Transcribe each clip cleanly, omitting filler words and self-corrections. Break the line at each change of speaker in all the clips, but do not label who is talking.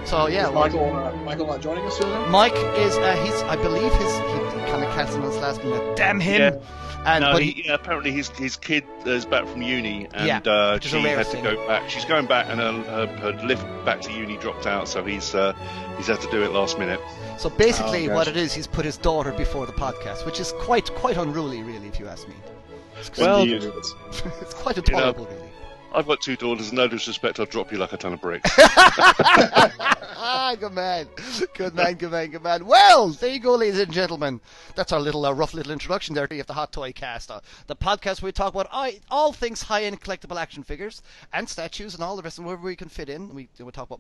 So yeah,
Is Michael not joining us today?
Mike is I believe he kind of cancelled us last minute. Damn him!
Yeah.
And
No,
but
apparently his kid is back from uni, and
which is a
she
rare
had
thing.
to go back. She's going back, and her lift back to uni dropped out, so he's had to do it last minute.
So basically, what it is, he's put his daughter before the podcast, which is quite unruly, really, if you ask me.
Well,
it's quite intolerable, really.
I've got 2 daughters, and no disrespect, I'll drop you like a ton of bricks.
Good man. Good man. Well, there you go, ladies and gentlemen. That's our little rough little introduction there of the Hot Toy Cast, the podcast where we talk about all things high-end collectible action figures and statues and all the rest, and wherever we can fit in. We talk about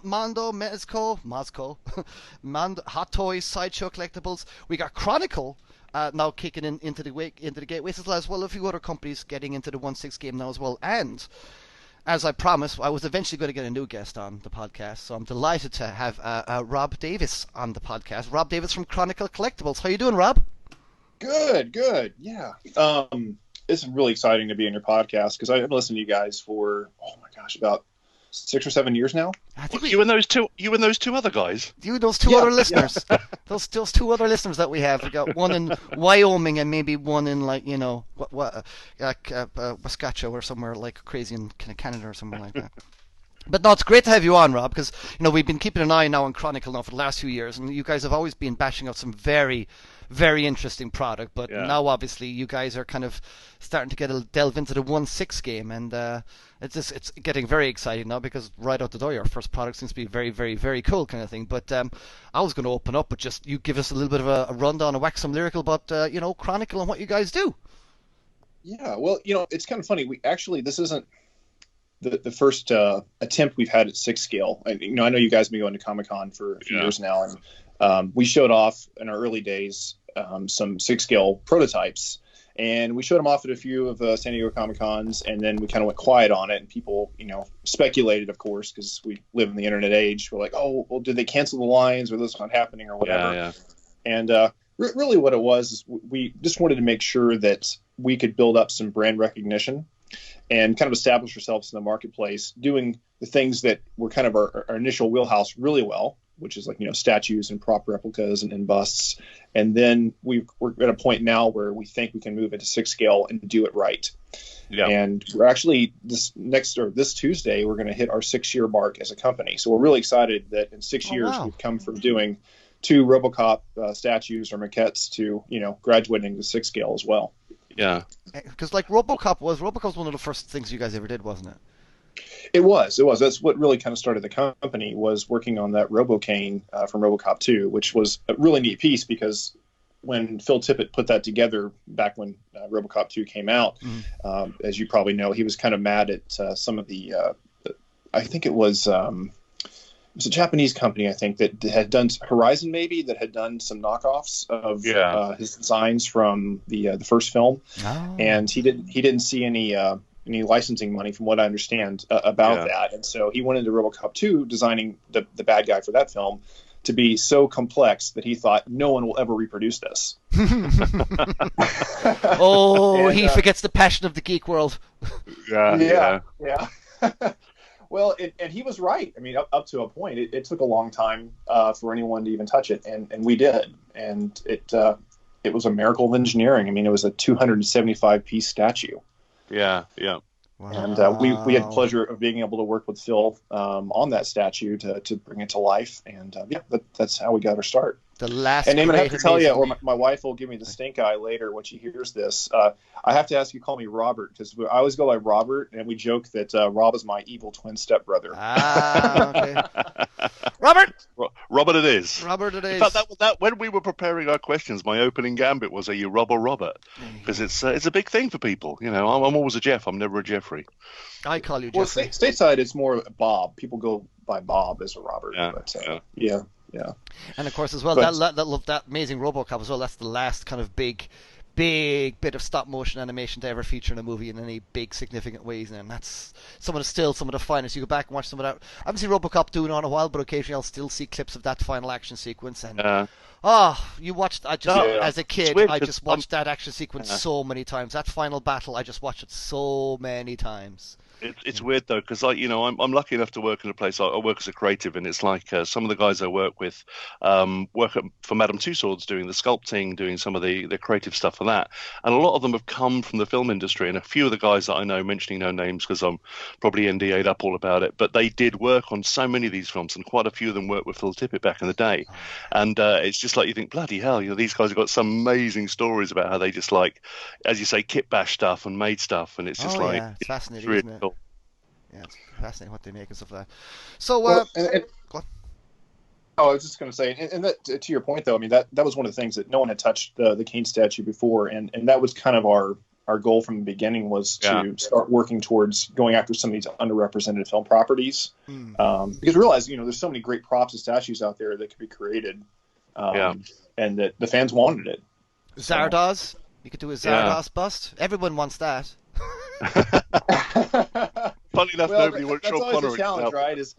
Mondo, Hot Toys, Sideshow Collectibles. We got Chronicle. Now kicking into the gateways as well. A few other companies getting into the 1/6 game now as well. And as I promised, I was eventually going to get a new guest on the podcast, so I'm delighted to have Rob Davis on the podcast. Rob Davis from Chronicle Collectibles. How you doing, Rob?
Good. Yeah. It's really exciting to be on your podcast because I've listened to you guys for about 6 or 7 years now.
I think
you and those two other guys.
Those two other listeners. Those 2 other listeners that we have. We got one in Wyoming and maybe one in Wisconsin or somewhere like crazy in Canada or somewhere like that. But no, it's great to have you on, Rob, because we've been keeping an eye now on Chronicle now for the last few years, and you guys have always been bashing out some very, very interesting product. But now, obviously, you guys are kind of starting to delve into the 1/6 game, and it's getting very exciting now because right out the door, your first product seems to be very, very, very cool kind of thing. But I was going to open up, but just you give us a little bit of a rundown and wax some lyrical about Chronicle and what you guys do.
Yeah, well, it's kind of funny. This isn't the first attempt we've had at 6 scale. I know you guys have been going to Comic-Con for a few years now, and we showed off in our early days some 6 scale prototypes, and we showed them off at a few of San Diego Comic-Cons, and then we kind of went quiet on it, and people speculated, of course, because we live in the internet age. We're like, oh, well, did they cancel the lines, or this is not happening, or whatever.
Yeah.
And really what it was is we just wanted to make sure that we could build up some brand recognition and kind of establish ourselves in the marketplace, doing the things that were kind of our initial wheelhouse really well, which is statues and prop replicas and busts. And then we're at a point now where we think we can move into 6 scale and do it right. Yeah. And we're actually this Tuesday, we're going to hit our 6-year mark as a company. So we're really excited that in 6 years we've come from doing 2 RoboCop statues or maquettes to, graduating to 6 scale as well.
Yeah,
because RoboCop was one of the first things you guys ever did, wasn't it?
It was. That's what really kind of started the company, was working on that RoboCane from RoboCop 2, which was a really neat piece because when Phil Tippett put that together back when RoboCop 2 came out, as you probably know, he was kind of mad at some of the I think it was a Japanese company, I think, that had done Horizon, maybe, that had done some knockoffs of his designs from the first film, and he didn't see any licensing money, from what I understand, about that, and so he went into RoboCop 2 designing the bad guy for that film to be so complex that he thought no one will ever reproduce this.
He forgets the passion of the geek world.
Yeah. Well, and he was right. I mean, up to a point, it took a long time for anyone to even touch it, and we did. And it was a miracle of engineering. I mean, it was a 275-piece statue.
Yeah.
Wow. And we had the pleasure of being able to work with Phil on that statue to bring it to life. And that's how we got our start.
The last.
And I have to tell you, or my wife will give me the stink eye later when she hears this. I have to ask you to call me Robert, because I always go by Robert, and we joke that Rob is my evil twin stepbrother.
Okay.
Robert it is.
In
fact, that when we were preparing our questions, my opening gambit was, "Are you Rob or Robert?" Because it's a big thing for people. I'm always a Jeff. I'm never a Jeffrey.
I call you Jeffrey.
Well, stateside, it's more Bob. People go by Bob as a Robert. Yeah.
And of course, as well, that amazing RoboCop as well. That's the last kind of big bit of stop motion animation to ever feature in a movie in any big significant ways, and that's some of the finest. You go back and watch some of that. I haven't seen RoboCop 2 in a while, but occasionally I'll still see clips of that final action sequence. And you watched. As a kid, I just watched that action sequence so many times. That final battle, I just watched it so many times.
It's weird though, because I'm lucky enough to work in a place. I work as a creative, and it's like some of the guys I work with for Madame Tussauds doing the sculpting, doing some of the creative stuff for that. And a lot of them have come from the film industry, and a few of the guys that I know, mentioning no names because I'm probably NDA'd up all about it, but they did work on so many of these films, and quite a few of them worked with Phil Tippett back in the day. And it's just like you think, bloody hell, these guys have got some amazing stories about how they just, like, as you say, kit bash stuff and made stuff, and it's just
it's fascinating,
really
isn't it?
cool.
Yeah, it's fascinating what they make and stuff like that. So,
Well,
go on.
I was just going to say, and that, to your point, though, I mean, that was one of the things that no one had touched the Kane statue before, and that was kind of our goal from the beginning, was to start working towards going after some of these underrepresented film properties. Because we realize, there's so many great props and statues out there that could be created, and that the fans wanted it.
Zardoz, you could do a Zardoz bust. Everyone wants that.
Funny enough, nobody would.
That's always a challenge, right? Is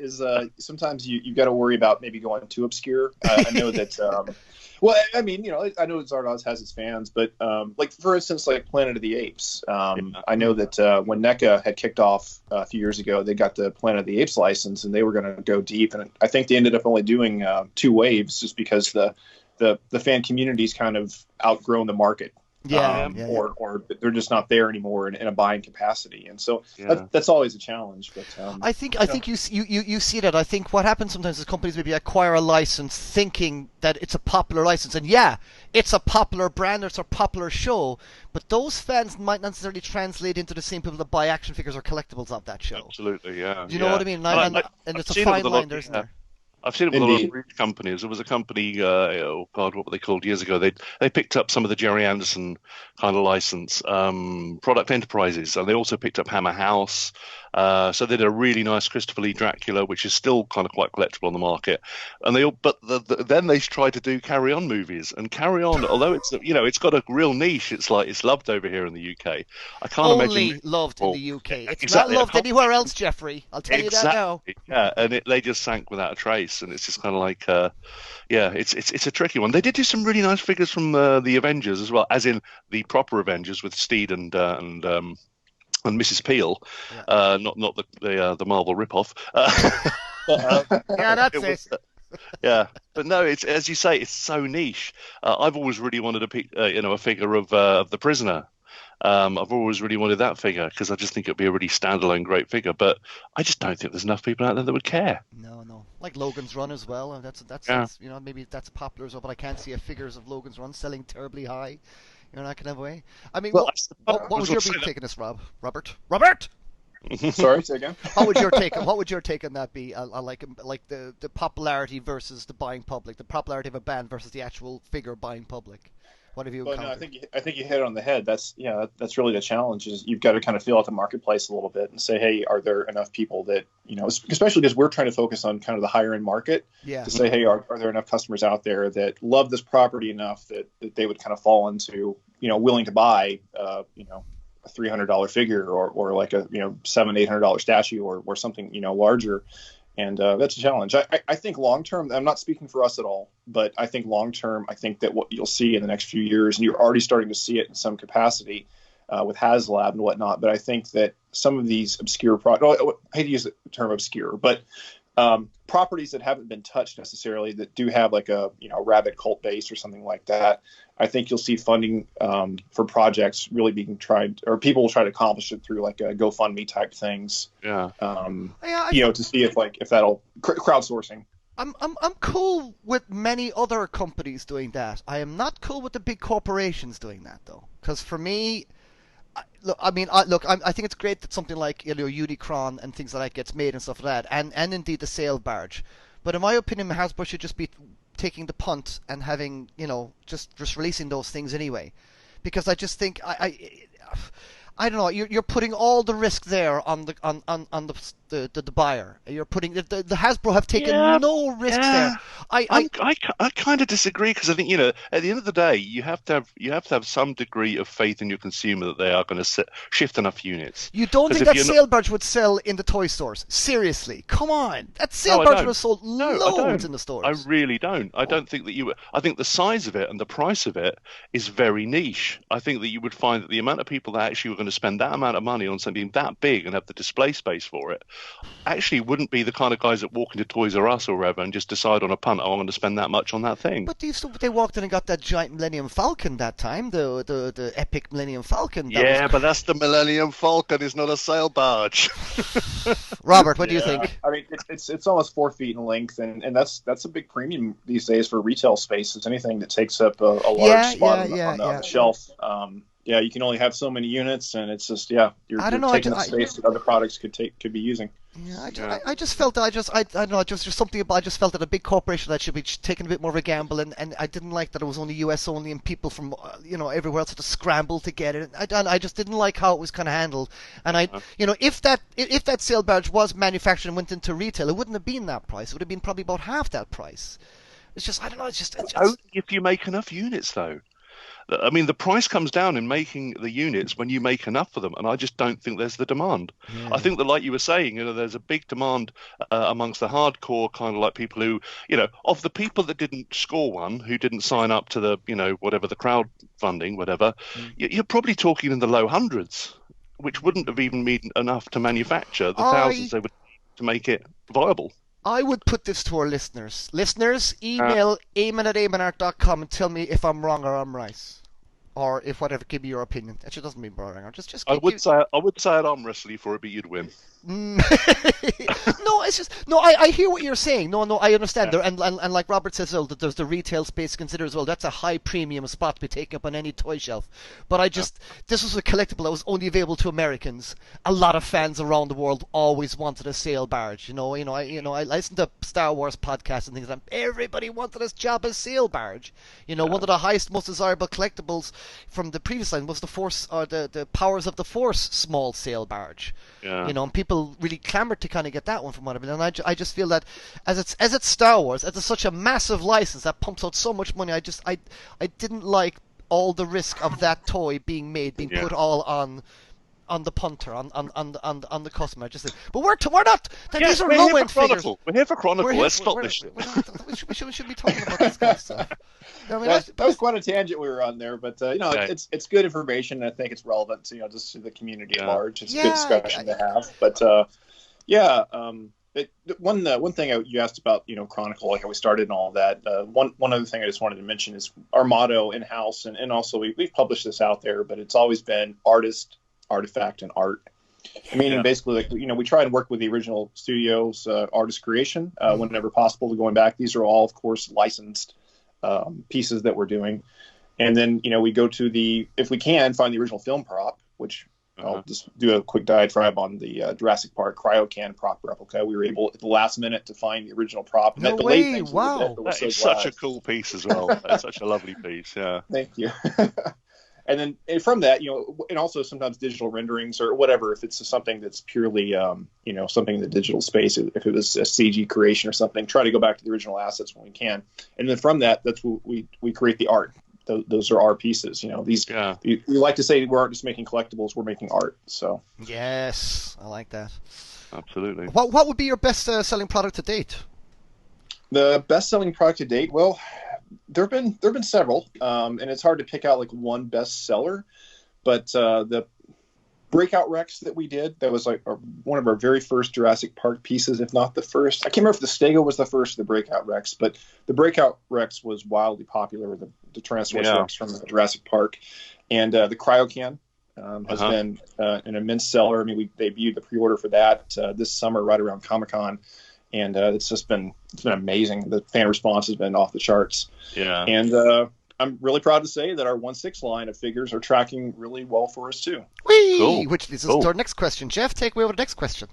sometimes you've got to worry about maybe going too obscure. I know that. Well, I mean, I know Zardoz has its fans, but like, for instance, like Planet of the Apes. I know that when NECA had kicked off a few years ago, they got the Planet of the Apes license, and they were going to go deep. And I think they ended up only doing 2 waves, just because the fan community's kind of outgrown the market. Or they're just not there anymore in a buying capacity, and so that's always a challenge. But
I think you see that. I think what happens sometimes is companies maybe acquire a license thinking that it's a popular license, and it's a popular brand, or it's a popular show, but those fans might not necessarily translate into the same people that buy action figures or collectibles of that show.
Absolutely, yeah.
Do you know what I mean? And it's a fine line there, isn't there?
I've seen it with a lot of British companies. There was a company, what were they called years ago? They picked up some of the Jerry Anderson kind of license, Product Enterprises, and they also picked up Hammer House. So they did a really nice Christopher Lee Dracula, which is still kind of quite collectible on the market. And then they tried to do Carry On movies, and Carry On, although it's got a real niche, it's loved over here in the UK. I can't imagine
loved in the UK. It's
exactly,
not loved anywhere else, Jeffrey. I'll tell you that now.
Yeah, and they just sank without a trace, and it's just kind of like, it's a tricky one. They did do some really nice figures from the Avengers as well, as in the proper Avengers with Steed and Mrs. Peel, not the Marvel ripoff.
That's it.
But no, it's, as you say, it's so niche. I've always really wanted to pick, a figure of the Prisoner. I've always really wanted that figure, because I just think it'd be a really standalone great figure. But I just don't think there's enough people out there that would care.
No. Like Logan's Run as well, and that's maybe that's popular as well. But I can't see figures of Logan's Run selling terribly high. That kind of way. I mean, what was your take on this, Rob? Robert?
Sorry, say again.
What would your take on that be? Like the popularity versus the buying public, the popularity of a band versus the actual figure buying public. What have you encountered?
No, I think you hit it on the head. That's really the challenge. Is you've got to kind of feel out the marketplace a little bit and say, hey, are there enough people that, especially because we're trying to focus on kind of the higher end market, to say, hey, are there enough customers out there that love this property enough that they would kind of fall into, willing to buy, a $300 figure or like a $700-800 statue or something larger. And that's a challenge. I think long term, I'm not speaking for us at all, but I think long term, I think that what you'll see in the next few years, and you're already starting to see it in some capacity with HasLab and whatnot, but I think that some of these obscure I hate to use the term obscure, but properties that haven't been touched necessarily, that do have like a rabbit cult base or something like that, I think you'll see funding for projects really being tried, or people will try to accomplish it through like a GoFundMe type things. To see if that'll crowdsourcing.
I'm cool with many other companies doing that. I am not cool with the big corporations doing that though, because for me, I think it's great that something like Unicron and things like that gets made and stuff like that, and indeed the sail barge. But in my opinion, Hasbro should just be taking the punt and having just releasing those things anyway, because I just think I don't know. You're putting all the risk there on the buyer. You're putting the Hasbro have taken no risks there.
I kind of disagree, because I think at the end of the day you have to have some degree of faith in your consumer that they are going to shift enough units.
You don't think that sail barge would sell in the toy stores? Seriously, come on. That sail barge would have sold loads in the stores.
I really don't. I don't think that I think the size of it and the price of it is very niche. I think that you would find that the amount of people that actually were going to spend that amount of money on something that big and have the display space for it actually wouldn't be the kind of guys that walk into Toys R Us or wherever and just decide on a punt, oh, I'm going to spend that much on that thing.
But they walked in and got that giant Millennium Falcon that time, the epic Millennium Falcon.
But that's the Millennium Falcon. It's not a sail barge.
Robert, what do you think?
I mean, it's almost 4 feet in length, and that's a big premium these days for retail spaces. Anything that takes up a large spot on the shelf. You can only have so many units, and it's just you're taking the space that other products could be using.
Yeah, I just felt I don't know, just something about. I just felt that a big corporation that should be taking a bit more of a gamble, and I didn't like that it was only US only, and people from everywhere else had to scramble to get it. I just didn't like how it was kind of handled. And if that sail barge was manufactured and went into retail, it wouldn't have been that price. It would have been probably about half that price. It's just I don't know. It's just
only if you make enough units, though. I mean, the price comes down in making the units when you make enough of them, and I just don't think there's the demand. Yeah. I think that, like you were saying, there's a big demand amongst the hardcore kind of like people who, of the people that didn't score one, who didn't sign up to the, whatever the crowdfunding, whatever, you're probably talking in the low hundreds, which wouldn't have even been enough to manufacture the thousands they would to make it viable.
I would put this to our listeners. Listeners, email eamon@eamonart.com and tell me if I'm wrong or I'm right. Or if whatever, give me your opinion. Actually, it doesn't mean boring. I would say I'd arm wrestle you for it, but you'd win. No,
it's
just I hear what you're saying. No, I understand. Yeah. And like Robert says, well, that there's the retail space to consider as well. That's a high premium spot to be taken up on any toy shelf. But this was a collectible that was only available to Americans. A lot of fans around the world always wanted a sail barge. I listened to Star Wars podcasts and things, and everybody wanted a job as sail barge. One of the highest, most desirable collectibles from the previous line was the Force, or the Powers of the Force small sail barge.
Yeah.
And people really clamored to kind of get that one from what I've been. And I just feel that as it's Star Wars, as it's such a massive license that pumps out so much money, I didn't like all the risk of that toy being put all on the punter, on the customer. I just think, but we're not. These are low end figures.
We're here for Chronicle. Let's stop this.
We shouldn't be talking about this kind of stuff.
That was quite a tangent we were on there, but it's good information. And I think it's relevant to just to the community at large. It's a good discussion to have. But one thing you asked about, Chronicle, like how we started and all of that. One other thing I just wanted to mention is our motto in house, and also we've published this out there, but it's always been artist, artifact, and art. Meaning basically, we try and work with the original studio's artist creation whenever possible. Going back, these are all, of course, licensed pieces that we're doing, and then we go to if we can find the original film prop, which I'll just do a quick diatribe on the Jurassic Park cryocan prop replica. We were able at the last minute to find the original prop.
No way! Wow,
it's such a cool piece as well. It's such a lovely piece. Yeah,
thank you. And then from that, and also sometimes digital renderings or whatever, if it's something that's purely, something in the digital space, if it was a CG creation or something, try to go back to the original assets when we can. And then from that, that's what we create the art. Those are our pieces. We like to say we aren't just making collectibles, we're making art. So
yes, I like that.
Absolutely.
What would be your best selling product to date?
The best selling product to date? Well, there've been several, and it's hard to pick out like one best seller, but the Breakout Rex that we did, that was like one of our very first Jurassic Park pieces, if not the first. I can't remember if the Stego was the first of the Breakout Rex, but the Breakout Rex was wildly popular, the Tyrannosaurus Rex from Jurassic Park. And the Cryocan has been an immense seller. I mean, we debuted the pre-order for that this summer right around Comic-Con. And it's been amazing. The fan response has been off the charts.
Yeah.
And I'm really proud to say that our 1/6 line of figures are tracking really well for us too.
Whee! Cool. Which leads us to our next question. Jeff, take away with the next question.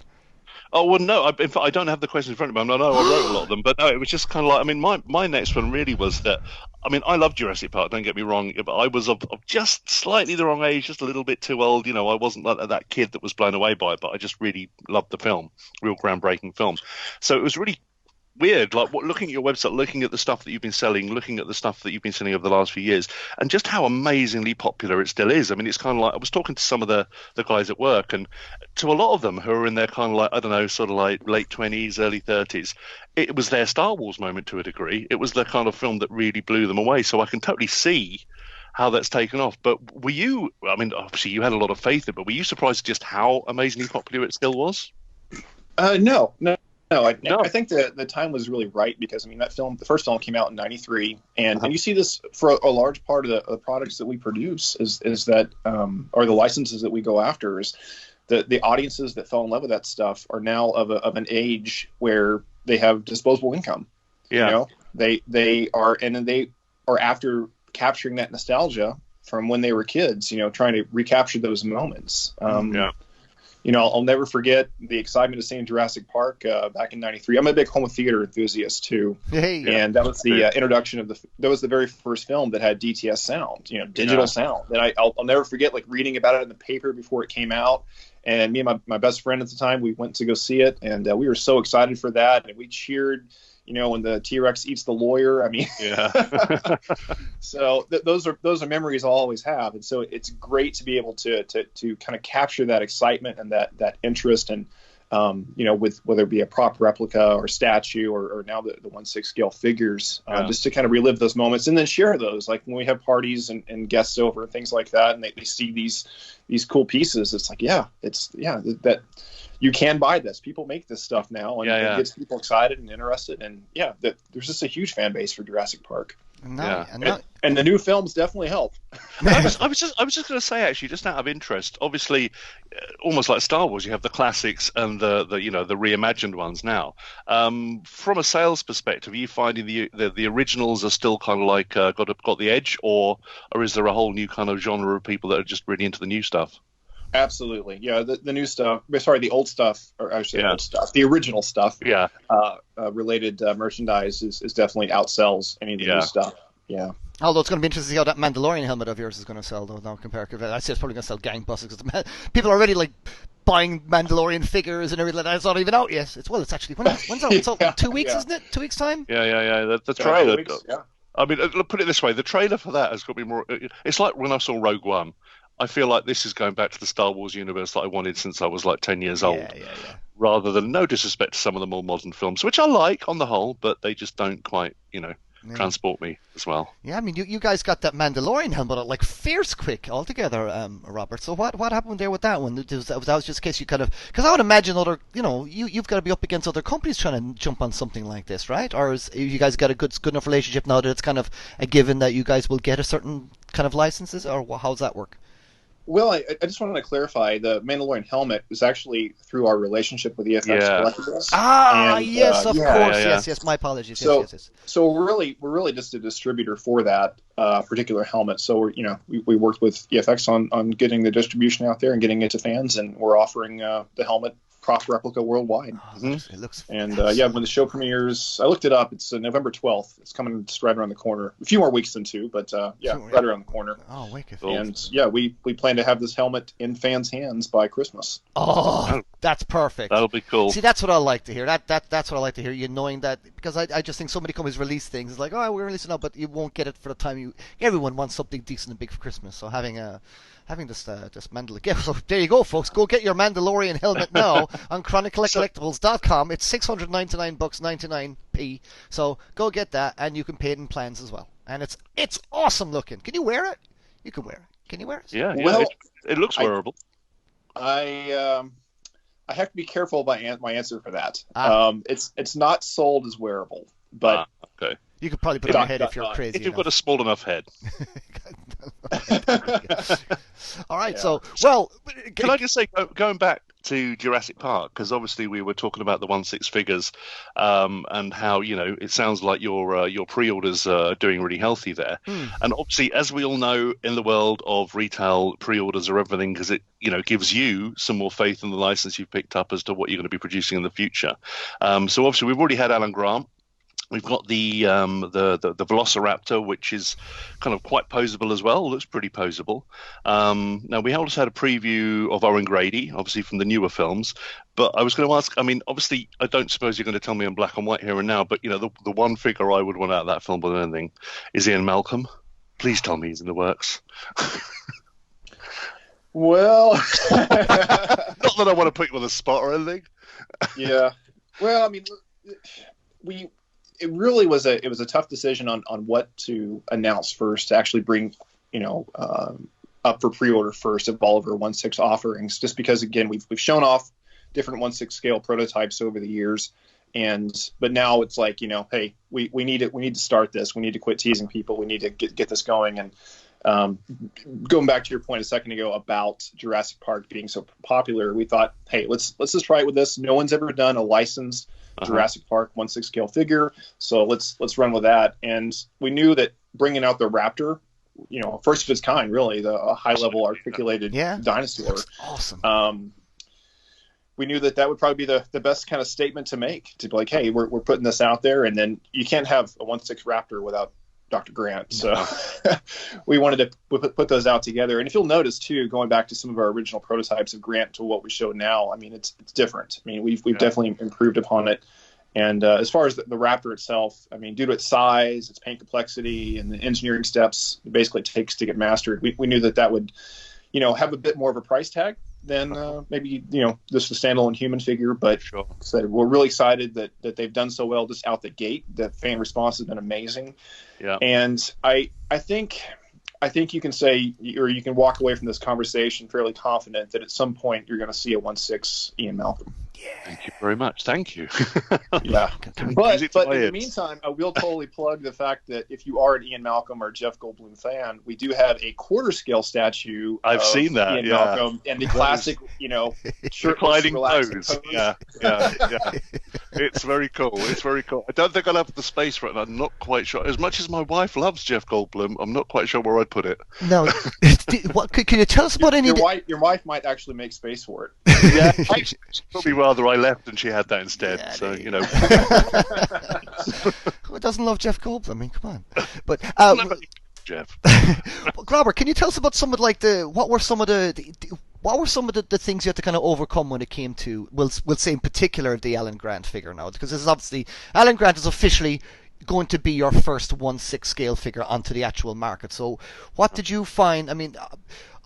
Oh, well, no. In fact, I don't have the questions in front of me. I know I wrote a lot of them, but no, it was just kind of like, I mean, my next one really was that, I mean, I love Jurassic Park, don't get me wrong, but I was of just slightly the wrong age, just a little bit too old. I wasn't like that kid that was blown away by it, but I just really loved the film, real groundbreaking film. So it was really weird, like looking at your website, looking at the stuff that you've been selling, looking at the stuff that you've been selling over the last few years, and just how amazingly popular it still is. I mean, it's kind of like, I was talking to some of the guys at work, and to a lot of them who are in their kind of like, I don't know, sort of like late 20s, early 30s, it was their Star Wars moment to a degree. It was the kind of film that really blew them away. So I can totally see how that's taken off. But were you? I mean, obviously you had a lot of faith in it, but were you surprised just how amazingly popular it still was?
No, no. No,
No.
I think the time was really right because I mean the first film came out in '93, and you see this for a large part of the products that we produce is that or the licenses that we go after is the audiences that fell in love with that stuff are now of an age where they have disposable income.
Yeah.
You know, they are after capturing that nostalgia from when they were kids. You know, trying to recapture those moments.
Yeah.
You know, I'll never forget the excitement of seeing Jurassic Park back in '93. I'm a big home theater enthusiast too, and that was the introduction of that was the very first film that had DTS sound, you know, digital sound. And I'll never forget like reading about it in the paper before it came out. And me and my best friend at the time, we went to go see it, and we were so excited for that, and we cheered. You know, when the T-Rex eats the lawyer. I mean, so those are memories I'll always have, and so it's great to be able to kind of capture that excitement and that interest, and you know, with whether it be a prop replica or statue or now the 1/6 scale figures, just to kind of relive those moments and then share those. Like when we have parties and guests over and things like that, and they see these cool pieces, it's like that. You can buy this. People make this stuff now, and it gets people excited and interested. And there's just a huge fan base for Jurassic Park.
And
the new films definitely help.
I was just going to say, actually, just out of interest, obviously, almost like Star Wars, you have the classics and the reimagined ones now. From a sales perspective, are you finding the originals are still kind of like got the edge, or is there a whole new kind of genre of people that are just really into the new stuff?
Absolutely, yeah. The new stuff, sorry, the old stuff, or I should say old stuff, the original stuff, related merchandise is definitely outsells any of the new stuff. Yeah.
Although it's going to be interesting to see how that Mandalorian helmet of yours is going to sell, though. Now, comparatively, I say it's probably going to sell gangbusters because people are already like buying Mandalorian figures and everything. It's not even out yet. It's actually when's out? It's out 2 weeks, isn't it? 2 weeks time.
Yeah. The trailer.
Yeah.
I mean, put it this way: the trailer for that has got to be more. It's like when I saw Rogue One. I feel like this is going back to the Star Wars universe that I wanted since I was like 10 years old. Rather than, no disrespect to some of the more modern films, which I like on the whole, but they just don't quite, transport me as well.
Yeah, I mean, you guys got that Mandalorian helmet like fierce quick altogether, Robert. So what happened there with that one? That was just in case you kind of, because I would imagine you've got to be up against other companies trying to jump on something like this, right? Or you guys got a good enough relationship now that it's kind of a given that you guys will get a certain kind of licenses, or how's that work?
Well, I just wanted to clarify, the Mandalorian helmet is actually through our relationship with EFX Collectibles.
Yes, of course. Yes, my apologies.
So we're really just a distributor for that particular helmet. So we worked with EFX on getting the distribution out there and getting it to fans, and we're offering the helmet prop replica worldwide.
It looks
and when the show premieres, I looked it up. It's November 12th. It's coming just right around the corner. A few more weeks than 2, but right around the corner.
Oh, wicked!
And we plan to have this helmet in fans' hands by Christmas.
Oh, that's perfect.
That'll be cool.
See, that's what I like to hear. That's what I like to hear. You knowing that, because I just think so many companies release things. It's like, oh, we're releasing it, but you won't get it for the time everyone wants something decent and big for Christmas. So having this Mandalorian. So there you go, folks. Go get your Mandalorian helmet now on ChronicleCollectibles.com. It's $699.99. So go get that, and you can pay it in plans as well. And it's awesome looking. Can you wear it? You can wear it. Can you wear it?
Yeah. Well, it looks wearable.
I have to be careful about my answer for that. It's not sold as wearable, but
okay.
You could probably put it on your head if you're crazy.
If you've got a small enough head.
All right,
can I just say, going back to Jurassic Park, because obviously we were talking about the 1/6 figures, and how it sounds like your pre-orders are doing really healthy there, and obviously, as we all know, in the world of retail, pre-orders are everything, because it gives you some more faith in the license you've picked up as to what you're going to be producing in the future. So obviously, we've already had Alan Grant. We've got the Velociraptor, which is kind of quite poseable as well. Looks pretty poseable. Now, we also had a preview of Owen Grady, obviously from the newer films. But I was going to ask, I mean, obviously, I don't suppose you're going to tell me in black and white here and now, but, the one figure I would want out of that film more than anything is Ian Malcolm. Please tell me he's in the works.
Well...
Not that I want to put you on the spot or anything.
Yeah. Well, I mean, it really was a tough decision on what to announce first to actually bring up for pre-order first of all of our 1/6 offerings, just because again we've shown off different 1/6 scale prototypes over the years, but now it's like, hey, we need to start this. We need to quit teasing people. We need to get this going. And going back to your point a second ago about Jurassic Park being so popular, we thought, hey, let's just try it with this. No one's ever done a licensed Jurassic Park 1/6 scale figure, so let's run with that. And we knew that bringing out the Raptor, first of its kind, really, a high level articulated dinosaur.
That's awesome.
We knew that would probably be the best kind of statement to make, to be like, hey, we're putting this out there, and then you can't have a 1/6 Raptor without Dr. Grant. So we wanted to put those out together. And if you'll notice too, going back to some of our original prototypes of Grant to what we show now, I mean, it's different. I mean, we've definitely improved upon it. And as far as the Raptor itself, I mean, due to its size, its paint complexity, and the engineering steps it basically takes to get mastered, we knew that would, have a bit more of a price tag than maybe, just a standalone human figure. But so we're really excited that they've done so well just out the gate. The fan response has been amazing. Yeah. And I think you can say, or you can walk away from this conversation fairly confident that at some point you're going to see a 1/6 Ian Malcolm.
Yeah. Thank you very much. Thank you.
Yeah. But in the meantime, I will totally plug the fact that if you are an Ian Malcolm or Jeff Goldblum fan, we do have a quarter scale statue.
I've seen that.
Ian Malcolm and the classic,
reclining pose. Yeah. It's very cool. I don't think I'll have the space for it. And I'm not quite sure. As much as my wife loves Jeff Goldblum, I'm not quite sure where I'd put it.
No. Can you tell us about any?
Your wife might actually make space for it.
Yeah. Probably rather I left and she had that instead. Yeah, so
who doesn't love Jeff Goldblum? I mean, come on. But
Jeff.
Robert, can you tell us about some of what were some of the things you had to kind of overcome when it came to we'll say in particular the Alan Grant figure now, because this is obviously Alan Grant is officially going to be your first 1/6 scale figure onto the actual market. So what did you find? I mean,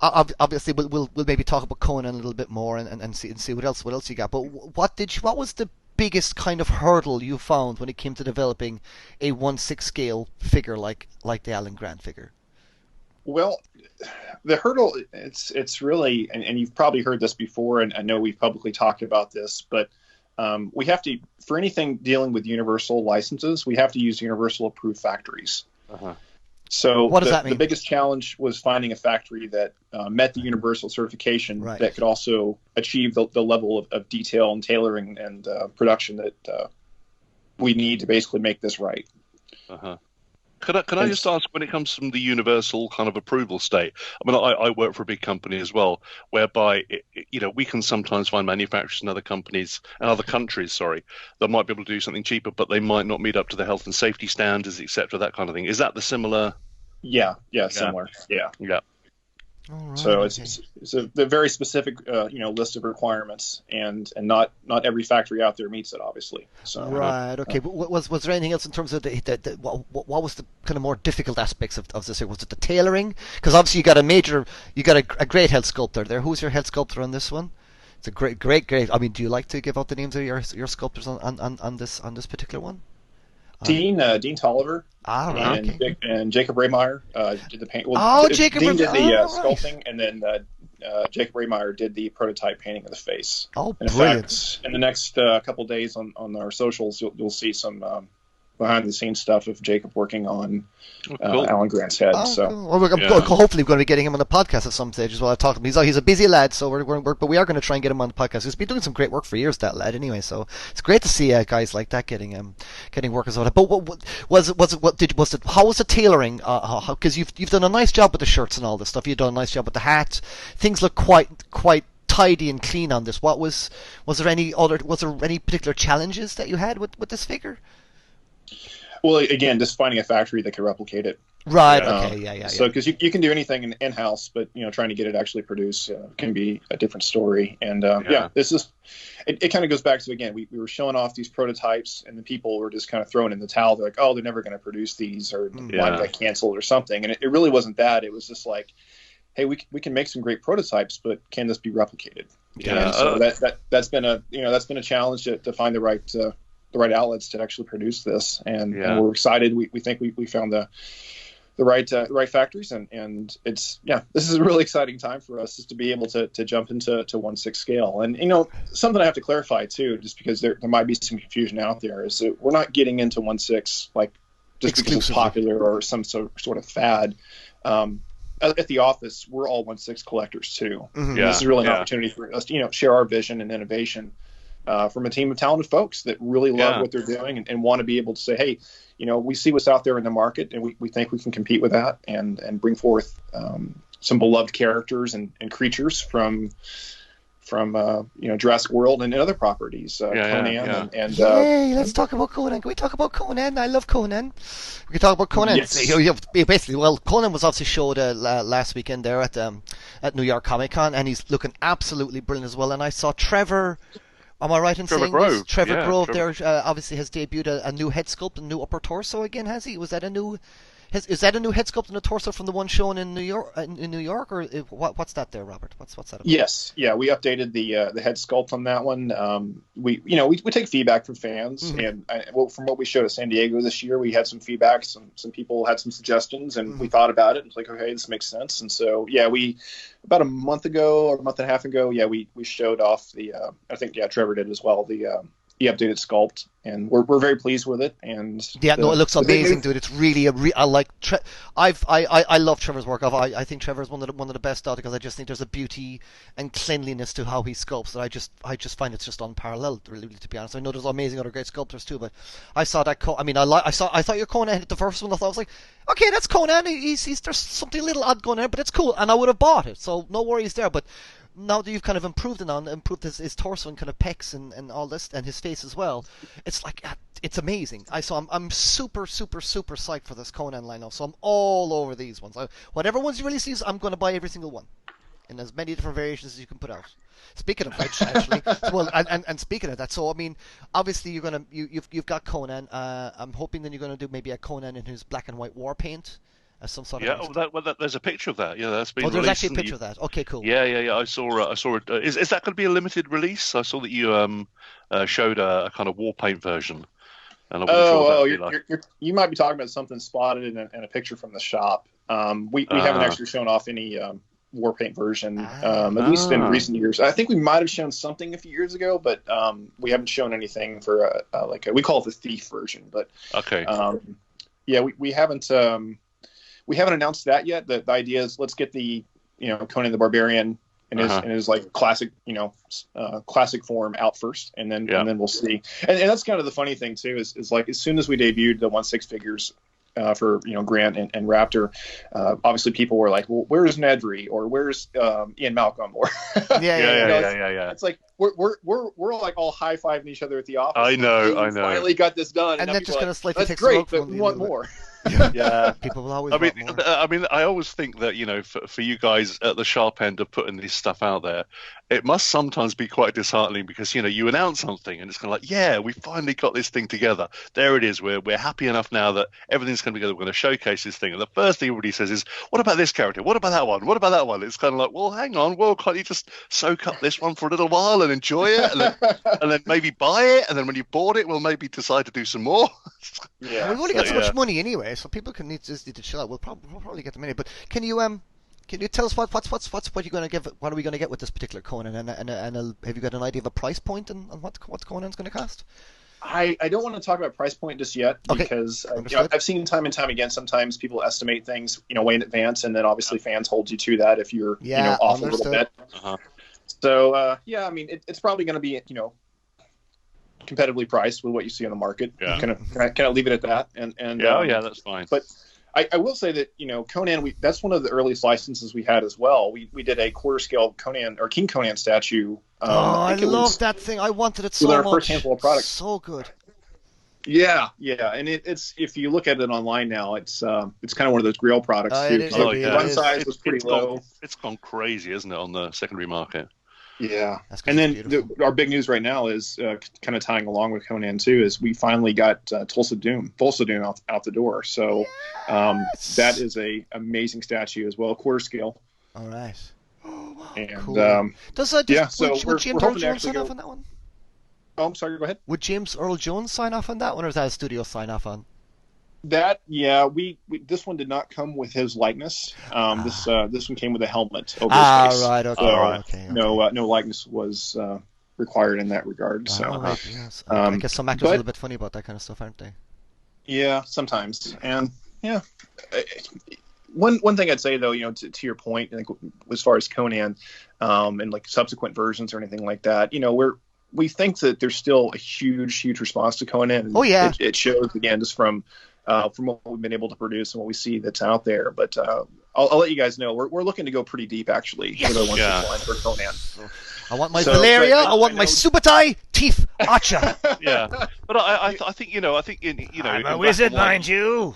obviously we'll maybe talk about Conan a little bit more and see what else you got. But what was the biggest kind of hurdle you found when it came to developing a 1/6 scale figure like the Alan Grant figure?
Well, the hurdle, it's really, and you've probably heard this before, and I know we've publicly talked about this, but we have to, for anything dealing with Universal licenses, we have to use Universal approved factories. So
what does that mean?
The biggest challenge was finding a factory that met the Universal certification, that could also achieve the level of detail and tailoring and production that we need to basically make this right.
Can I just ask, when it comes from the Universal kind of approval state? I mean, I work for a big company as well, whereby we can sometimes find manufacturers in other countries, that might be able to do something cheaper, but they might not meet up to the health and safety standards, etc., that kind of thing. Is that the similar?
Yeah, similar. Yeah.
Right,
so it's a very specific list of requirements, and not every factory out there meets it, obviously. So
right, okay. But was there anything else in terms of what was the kind of more difficult aspects of this? Was it the tailoring? Because obviously you got a great head sculptor there. Who's your head sculptor on this one? It's a great. I mean, do you like to give out the names of your sculptors on this particular one?
Dean Tolliver and Jacob Raymeyer did the paint. Well,
Jacob
Dean did the sculpting, and then Jacob Raymeyer did the prototype painting of the face.
Oh,
and
brilliant!
In fact, in the next couple days on our socials, you'll see some behind the scenes stuff of Jacob working on Alan Grant's head.
Cool. Well, hopefully we're going to be getting him on the podcast at some stage as well. I talked to him. He's a busy lad, so but we are going to try and get him on the podcast. He's been doing some great work for years, that lad. Anyway, so it's great to see guys like that getting work as well. But how was the tailoring? Because you've done a nice job with the shirts and all this stuff. You've done a nice job with the hat. Things look quite tidy and clean on this. Was there any particular challenges that you had with this figure?
Well, again, just finding a factory that could replicate it.
Right. Okay. Yeah.
So, because you can do anything in-house, but trying to get it actually produced can be a different story. And this is it. Kind of goes back to, again, we were showing off these prototypes, and the people were just kind of throwing in the towel. They're like, "Oh, they're never going to produce these," or "Why did I cancel?" or something. And it really wasn't that. It was just like, "Hey, we can make some great prototypes, but can this be replicated?"
Yeah.
And so that's been a challenge to find the right outlets to actually produce this, and we're excited. We think we found the right factories, and it's this is a really exciting time for us, is to be able to jump into 1/6 scale. And something I have to clarify too, just because there might be some confusion out there, is that we're not getting into 1/6 like just because it's popular or some sort of fad. At the office, we're all 1/6 collectors too.
Mm-hmm.
This is really an opportunity for us to share our vision and innovation from a team of talented folks that really love what they're doing and want to be able to say, hey, we see what's out there in the market, and we think we can compete with that and bring forth some beloved characters and creatures from Jurassic World and other properties, Conan. And
let's talk about Conan. Can we talk about Conan? I love Conan. We can talk about Conan.
Yes.
Basically, Conan was obviously showed last weekend there at New York Comic Con, and he's looking absolutely brilliant as well. And I saw Trevor. Am I right in saying this? Trevor Grove there obviously has debuted a new head sculpt and new upper torso again, has he? Was that a new? Is that a new head sculpt and a torso from the one shown in New York? Or what's that there, Robert? What's that about?
Yes, we updated the head sculpt on that one. We take feedback from fans, and from what we showed at San Diego this year, we had some feedback. Some people had some suggestions, and we thought about it. And it's like, okay, this makes sense. And so we about a month ago or a month and a half ago, we showed off the. I think Trevor did as well. The updated sculpt, and we're very pleased with it. And
it looks amazing, dude. It's really I like. I love Trevor's work. I think Trevor's one of the best out, because I just think there's a beauty and cleanliness to how he sculpts that I just find it's just unparalleled, really, to be honest. I know there's amazing other great sculptors too, but I saw that. I thought your Conan hit the first one. I was like, okay, that's Conan. There's something a little odd going on, but it's cool, and I would have bought it. So no worries there, but. Now that you've kind of improved his torso and kind of pecs and all this, and his face as well, it's like, it's amazing. I'm super, super, super psyched for this Conan line now, so I'm all over these ones. Whatever ones he releases, I'm going to buy every single one, in as many different variations as you can put out. Speaking of which, actually, and speaking of that, so obviously you've got Conan. I'm hoping that you're gonna do maybe a Conan in his black and white war paint. As some sort of
there's a picture of that. Yeah, that's been.
There's actually a picture of that. Okay, cool.
Yeah. I saw it. Is that going to be a limited release? I saw that you showed a kind of war paint version. And
you might be talking about something spotted in a picture from the shop. We haven't actually shown off any war paint version, at least in recent years. I think we might have shown something a few years ago, but we haven't shown anything for we call it the Thief version. But
okay,
we haven't. We haven't announced that yet. The idea is, let's get the Conan the Barbarian in his like classic classic form out first, and then we'll see. And that's kind of the funny thing too, is like, as soon as we debuted the 1/6 figures for Grant and Raptor, obviously people were like, well, where's Nedry, or where's Ian Malcolm, or
yeah.
It's like we're like all high-fiving each other at the office.
I know.
Finally got this done,
and then just gonna slightly
that's
take
great,
some
but we want more.
Yeah,
people will always want more.
I mean, I always think that for you guys at the sharp end of putting this stuff out there, it must sometimes be quite disheartening, because you announce something and it's kind of like, we finally got this thing together. There it is. We're happy enough now that everything's coming together. We're going to showcase this thing, and the first thing everybody says is, "What about this character? What about that one? What about that one?" It's kind of like, well, hang on. Well, can't you just soak up this one for a little while and enjoy it, and then maybe buy it, and then when you bought it, we'll maybe decide to do some more.
Yeah, we've only got so much money anyway, so people just need to chill out. We'll probably get the money, but can you tell us what you're going to give? What are we going to get with this particular Conan? And have you got an idea of a price point and what Conan's going to cost?
I don't want to talk about price point just yet, because I've seen time and time again, sometimes people estimate things way in advance, and then obviously fans hold you to that if you're off a little bit. So I mean, it's probably going to be competitively priced with what you see on the market. Can I leave it at that? And
that's fine.
But I will say that Conan, that's one of the earliest licenses we had as well. We did a quarter scale Conan, or King Conan statue.
I love that thing. I wanted it so much.
Our first handful of products.
So good.
Yeah, and it's, if you look at it online now, it's kind of one of those Grail products too.
The
run size was pretty low.
It's gone crazy, isn't it, on the secondary market?
Yeah, and then our big news right now is kind of tying along with Conan too, is we finally got Tulsa Doom out the door. So that is a amazing statue as well, quarter scale.
All right. Oh, wow,
and
cool.
So
would James Earl Jones sign off on that one?
Oh, I'm sorry. Go ahead.
Would James Earl Jones sign off on that one, or is that a studio sign off on?
we this one did not come with his likeness. This one came with a helmet over his face.
Right, okay,
So
okay.
no likeness was required in that regard. So
Right, yes. I guess some actors are a little bit funny about that kind of stuff, aren't they?
Yeah, sometimes. And yeah, one thing I'd say though, to your point, I think as far as Conan, and like subsequent versions or anything like that, we think that there's still a huge response to Conan. And
oh yeah,
it shows again just from what we've been able to produce and what we see that's out there. But I'll let you guys know we're looking to go pretty deep actually with our 161 for Conan.
I want my Valeria. I want my Subotai Teeth Acha.
Yeah, but I think
I'm a wizard, mind you.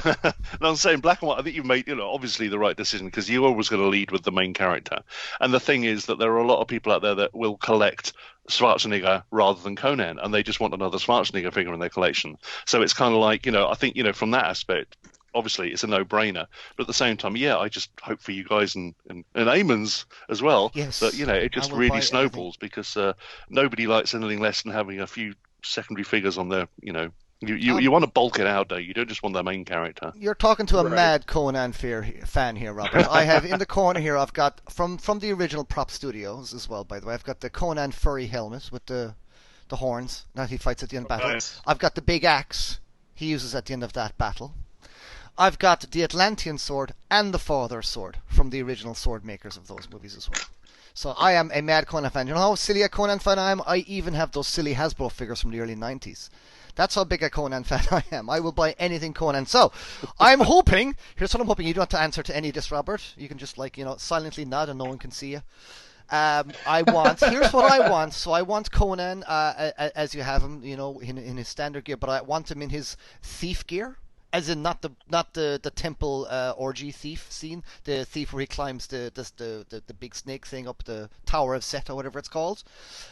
No, I'm saying black and white. I think you've made obviously the right decision because you're always going to lead with the main character. And the thing is that there are a lot of people out there that will collect Schwarzenegger rather than Conan, and they just want another Schwarzenegger figure in their collection. So it's kind of like I think from that aspect, obviously it's a no-brainer. But at the same time, I just hope for you guys and Eamon's as well that it just really snowballs because nobody likes anything less than having a few secondary figures on their You want to bulk it out, though. You don't just want the main character.
You're talking to a mad Conan fan here, Robert. I have in the corner here. I've got from the original Prop Studios as well. By the way, I've got the Conan furry helmet with the horns that he fights at the end of battle.
Nice.
I've got the big axe he uses at the end of that battle. I've got the Atlantean sword and the Father sword from the original sword makers of those movies as well. So I am a mad Conan fan. You know how silly a Conan fan I am? I even have those silly Hasbro figures from the early 90s. That's how big a Conan fan I am. I will buy anything Conan. So, I'm hoping, here's what I'm hoping, you don't have to answer to any of this, Robert. You can just, silently nod and no one can see you. Here's what I want. So I want Conan, as you have him, in his standard gear, but I want him in his thief gear. As in, not the temple orgy thief scene, the thief where he climbs the big snake thing up the Tower of Set or whatever it's called.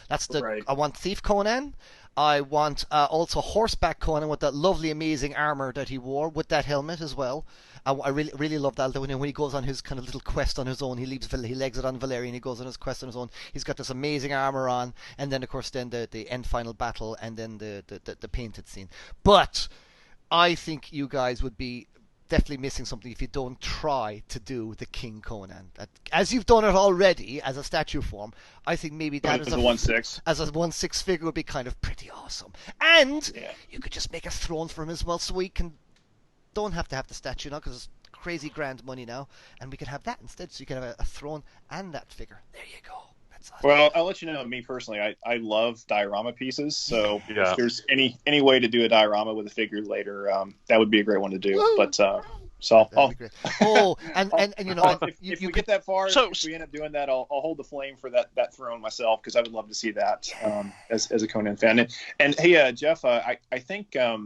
That's
Right.
I want Thief Conan. I want also Horseback Conan with that lovely, amazing armor that he wore with that helmet as well. I really love that. When he goes on his kind of little quest on his own, he legs it on Valerian. He goes on his quest on his own. He's got this amazing armor on, and then of course the end final battle, and then the painted scene. But I think you guys would be definitely missing something if you don't try to do the King Conan. As you've done it already as a statue form, I think maybe that
as a 1/6.
As a 1/6 figure would be kind of pretty awesome. And you could just make a throne for him as well, so we don't have to have the statue now because it's crazy grand money now, and we could have that instead. So you can have a throne and that figure. There you go.
Well, I'll let you know, me personally, I love diorama pieces, so if there's any way to do a diorama with a figure later, that would be a great one to do. Woo! But so I'll, if we get that far, if we end up doing that, I'll hold the flame for that throne myself because I would love to see that as a Conan fan. And hey, Jeff, I think I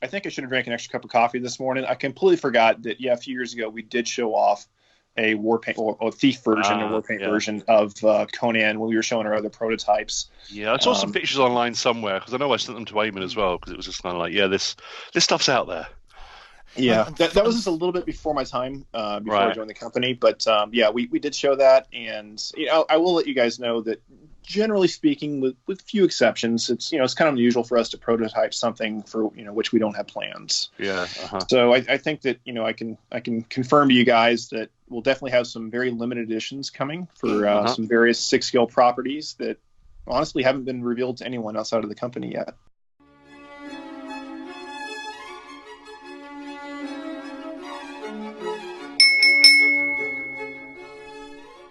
should have drank an extra cup of coffee this morning. I completely forgot that a few years ago we did show off a war paint or a thief version, a war paint version of Conan when we were showing our other prototypes.
Yeah, I saw some pictures online somewhere because I know I sent them to Eamon as well because it was just kind of like, this stuff's out there.
Yeah, that was just a little bit before my time before I joined the company, but we did show that, and I will let you guys know that generally speaking, with few exceptions, it's it's kind of unusual for us to prototype something for which we don't have plans.
Yeah.
So I think that I can confirm to you guys that we'll definitely have some very limited editions coming for some various 6-scale properties that honestly haven't been revealed to anyone outside of the company yet.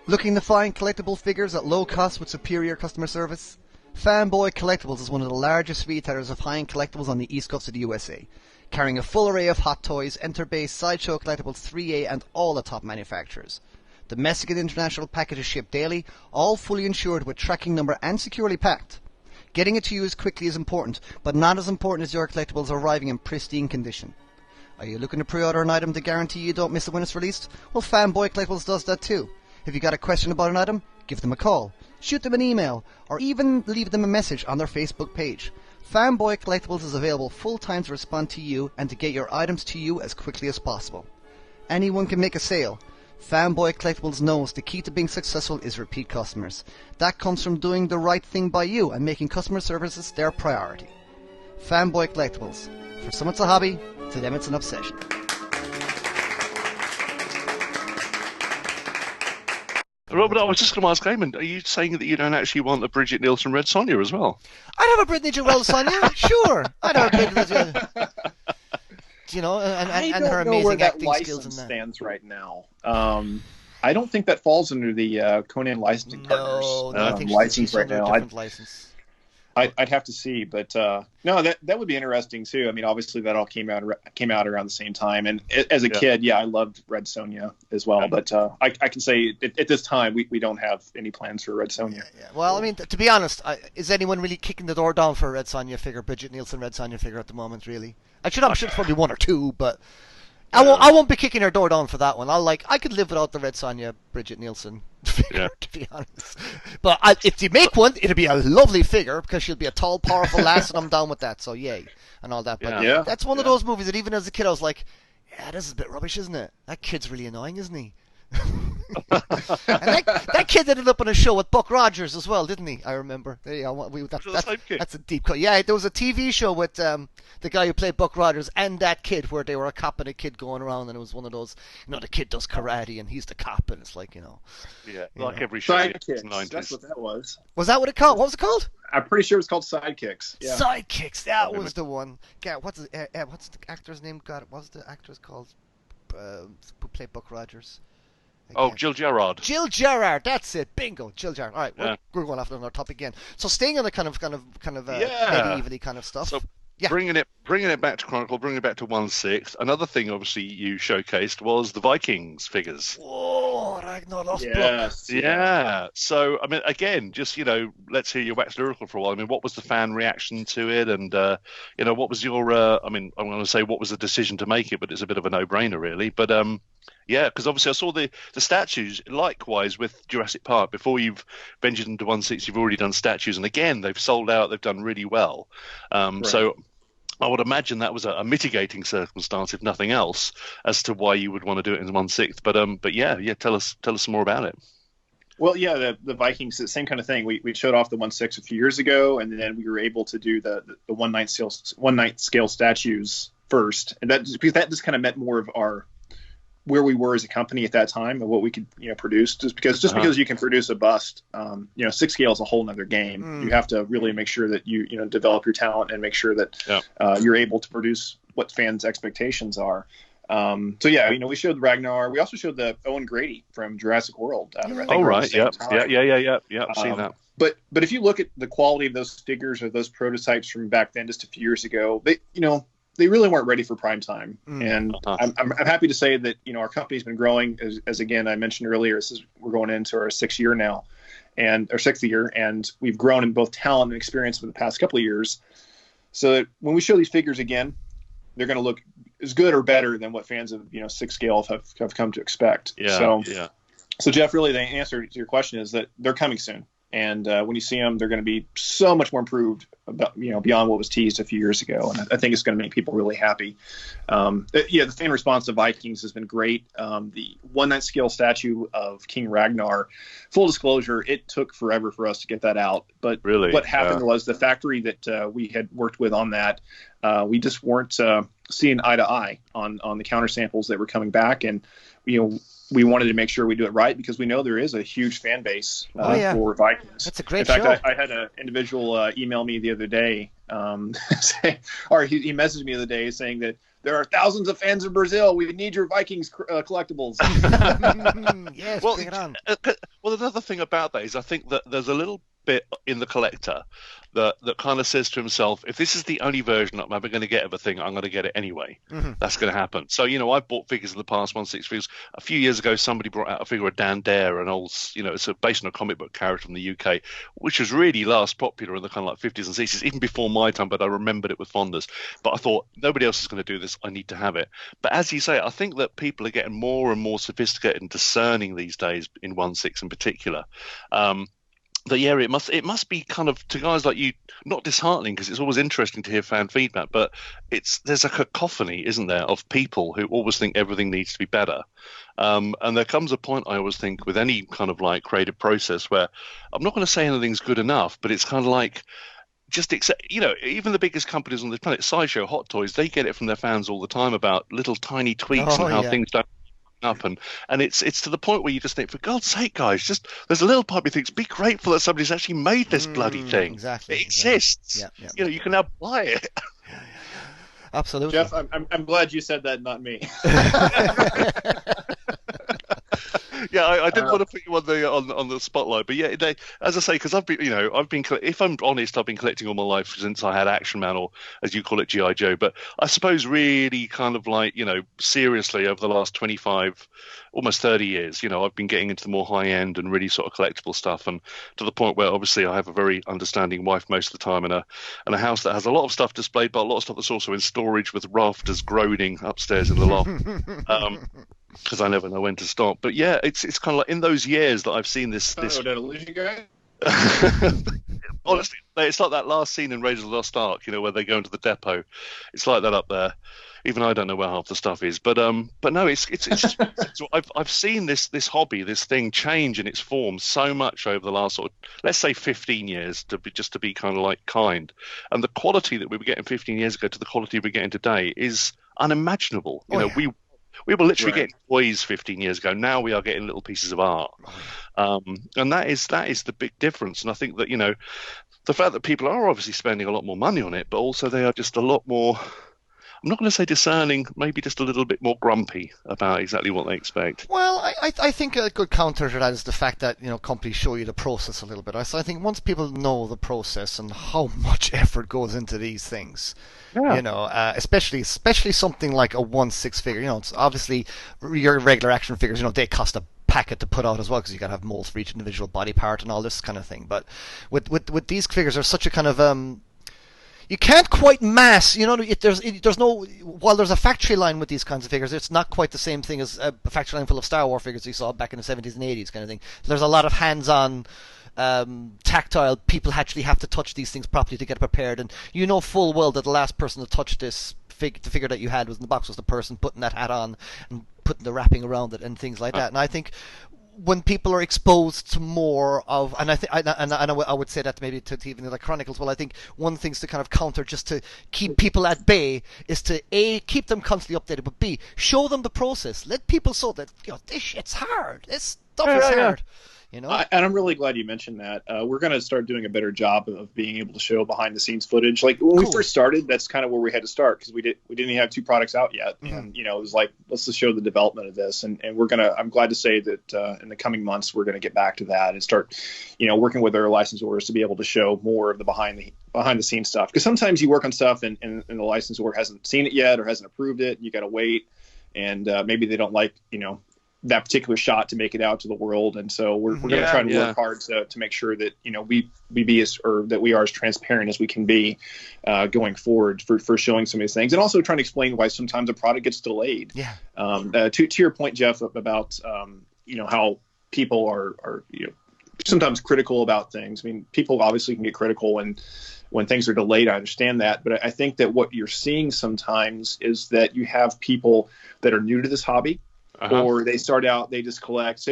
Looking to find collectible figures at low cost with superior customer service? Fanboy Collectibles is one of the largest retailers of high-end collectibles on the east coast of the USA, carrying a full array of Hot Toys, Enter-based Sideshow Collectibles 3A and all the top manufacturers. Domestic and international packages shipped daily, all fully insured with tracking number and securely packed. Getting it to you as quickly is important, but not as important as your collectibles arriving in pristine condition. Are you looking to pre-order an item to guarantee you don't miss it when it's released? Well, Fanboy Collectibles does that too. If you got a question about an item, give them a call, shoot them an email, or even leave them a message on their Facebook page. Fanboy Collectibles is available full-time to respond to you and to get your items to you as quickly as possible. Anyone can make a sale. Fanboy Collectibles knows the key to being successful is repeat customers. That comes from doing the right thing by you and making customer services their priority. Fanboy Collectibles. For some it's a hobby, to To them, it's an obsession.
Robert, I was just going to ask Eamon, are you saying that you don't actually want a Bridget Nielsen Red Sonja as well?
I'd have a Britney Joelle Sonia, sure. I'd have a Britney, you know, and her amazing acting skills in that.
Stands right now. I don't think that falls under the Conan licensing partners.
No, I think
license
she's
right
under
now.
a different license.
I'd have to see, but no, that would be interesting too. I mean, obviously that all came out around the same time, and as a kid, I loved Red Sonja as well. But I can say at this time we don't have any plans for Red Sonja.
Yeah. Well, I mean, to be honest, is anyone really kicking the door down for a Red Sonja figure, Bridget Nielsen Red Sonja figure at the moment? Really, I'm sure it's probably one or two, but I won't be kicking her door down for that one. I could live without the Red Sonja Bridget Nielsen figure, to be honest. But if you make one, it'll be a lovely figure because she'll be a tall, powerful lass, and I'm down with that. So yay, and all that. But that's one of those movies that even as a kid I was like, yeah, this is a bit rubbish, isn't it? That kid's really annoying, isn't he? And that kid ended up on a show with Buck Rogers as well, didn't he? I remember. There you go. That's a deep cut. Yeah, there was a TV show with the guy who played Buck Rogers and that kid where they were a cop and a kid going around, and it was one of those, the kid does karate and he's the cop, and it's like,
every show in the
Sidekicks.
90s.
That's what that was.
Was that what it called? What was it called?
I'm pretty sure it's called Sidekicks. Yeah.
Sidekicks. That was the one. God, what's the actor's name? God, what was the actress called? Who played Buck Rogers?
Oh, Jill Gerard.
Jill Gerard, that's it. Bingo, Jill Gerard. All right, we're going off on another topic again. So staying on the kind of medievally kind of stuff.
So bringing it back to Chronicle, bringing it back to 1/6. Another thing, obviously, you showcased was the Vikings figures.
Oh, Ragnar Lothbrok.
Yes.
Yeah. So, I mean, again, just let's hear your wax lyrical for a while. I mean, what was the fan reaction to it, and what was your? I mean, I'm going to say what was the decision to make it, but it's a bit of a no-brainer, really. But yeah, because obviously I saw the statues. Likewise with Jurassic Park, before you've ventured into 1/6, you've already done statues, and again they've sold out. They've done really well. So I would imagine that was a mitigating circumstance, if nothing else, as to why you would want to do it in 1/6. But yeah, tell us some more about it.
Well, yeah, the Vikings, the same kind of thing. We showed off the 1/6 a few years ago, and then we were able to do the 1/9 scale statues first, and that just kind of meant more of where we were as a company at that time and what we could produce. Because you can produce a bust, 6 scale is a whole nother game. You have to really make sure that you develop your talent and make sure that you're able to produce what fans' expectations are. We showed Ragnar. We also showed the Owen Grady from Jurassic World.
Yeah. I've seen that.
But if you look at the quality of those figures or those prototypes from back then, just a few years ago, they really weren't ready for prime time. And I'm happy to say that our company's been growing. As again I mentioned earlier, we're going into our 6th year now, and our 6th year, and we've grown in both talent and experience for the past couple of years. So that when we show these figures again, they're going to look as good or better than what fans of 6 scale have come to expect. So Jeff, really the answer to your question is that they're coming soon. And when you see them, they're going to be so much more improved beyond what was teased a few years ago. And I think it's going to make people really happy. The fan response to Vikings has been great. The 1/9 scale statue of King Ragnar, full disclosure, it took forever for us to get that out. But really, what happened was the factory that we had worked with on that, we just weren't seeing eye to eye on the counter samples that were coming back. And, we wanted to make sure we do it right because we know there is a huge fan base for Vikings.
That's a great
show.
In fact,
I had an individual email me the other day, he messaged me the other day saying that there are thousands of fans in Brazil. We need your Vikings collectibles.
Yes, bring it on.
Well, another thing about that is I think that there's a little bit in the collector that kind of says to himself, if this is the only version I'm ever going to get of a thing, I'm going to get it anyway. That's going to happen. So I've bought figures in the past, 1/6 figures. A few years ago somebody brought out a figure of Dan Dare, an old it's based on a comic book character from the UK, which was really last popular in the kind of like 50s and 60s, even before my time, but I remembered it with fondness. But I thought, nobody else is going to do this, I need to have it. But as you say, I think that people are getting more and more sophisticated and discerning these days, in 1/6 in particular. But yeah, it must be kind of, to guys like you, not disheartening, because it's always interesting to hear fan feedback, but there's a cacophony, isn't there, of people who always think everything needs to be better. And there comes a point, I always think, with any kind of like creative process where I'm not going to say anything's good enough, but it's kind of like just accept, even the biggest companies on the planet, Sideshow, Hot Toys, they get it from their fans all the time about little tiny tweaks and how things don't up, and it's to the point where you just think, for God's sake, guys, just there's a little part of me thinks, be grateful that somebody's actually made this bloody thing.
Exactly.
It exists.
Yeah.
You can now buy it.
Absolutely.
Jeff, I'm glad you said that, not me.
Yeah, I didn't want to put you on the spotlight, but yeah, as I say, because I've been, if I'm honest, I've been collecting all my life since I had Action Man, or as you call it, GI Joe. But I suppose really kind of like, seriously over the last 25, almost 30 years, I've been getting into the more high end and really sort of collectible stuff, and to the point where obviously I have a very understanding wife most of the time, and a house that has a lot of stuff displayed, but a lot of stuff that's also in storage with rafters groaning upstairs in the loft. Because I never know when to stop. But yeah, it's kind of like in those years that I've seen this.
Did I lose you guys?
Honestly, it's like that last scene in Raiders of the Lost Ark, where they go into the depot. It's like that up there. Even I don't know where half the stuff is, but no, it's just I've seen this hobby, this thing change in its form so much over the last sort of, let's say 15 years to be kind of like kind, and the quality that we were getting 15 years ago to the quality we're getting today is unimaginable. We were literally getting toys 15 years ago. Now we are getting little pieces of art, and that is the big difference. And I think that the fact that people are obviously spending a lot more money on it, but also they are just a lot more. I'm not going to say discerning, maybe just a little bit more grumpy about exactly what they expect.
Well, I think a good counter to that is the fact that companies show you the process a little bit. So I think once people know the process and how much effort goes into these things. Yeah. Especially something like a 1/6 figure. It's obviously your regular action figures. They cost a packet to put out as well, because you got to have molds for each individual body part and all this kind of thing. But with these figures, there's such a kind of you can't quite mass. There's no, while there's a factory line with these kinds of figures, it's not quite the same thing as a factory line full of Star Wars figures you saw back in the 70s and 80s kind of thing. There's a lot of hands-on. Tactile, people actually have to touch these things properly to get prepared, and full well that the last person to touch the figure that you had was in the box was the person putting that hat on and putting the wrapping around it and things like that. And I think when people are exposed to more of, and I would say that maybe to even the Chronicles, well, I think one thing to kind of counter just to keep people at bay is to A, keep them constantly updated, but B, show them the process. Let people so that this shit's hard. This stuff is hard. And
I'm really glad you mentioned that. We're going to start doing a better job of being able to show behind-the-scenes footage. Like when we first started, that's kind of where we had to start, because we didn't even have 2 products out yet, and it was like, let's just show the development of this. And I'm glad to say that in the coming months we're going to get back to that and start, working with our licensors to be able to show more of the behind-the-scenes stuff. Because sometimes you work on stuff and the licensor hasn't seen it yet or hasn't approved it. You got to wait, and maybe they don't like that particular shot to make it out to the world, and so we're going to try and work hard to make sure that that we are as transparent as we can be going forward for showing some of these things, and also trying to explain why sometimes a product gets delayed. To your point, Jeff, about how people are sometimes critical about things. I mean, people obviously can get critical when things are delayed. I understand that, but I think that what you're seeing sometimes is that you have people that are new to this hobby. Or they start out, they just collect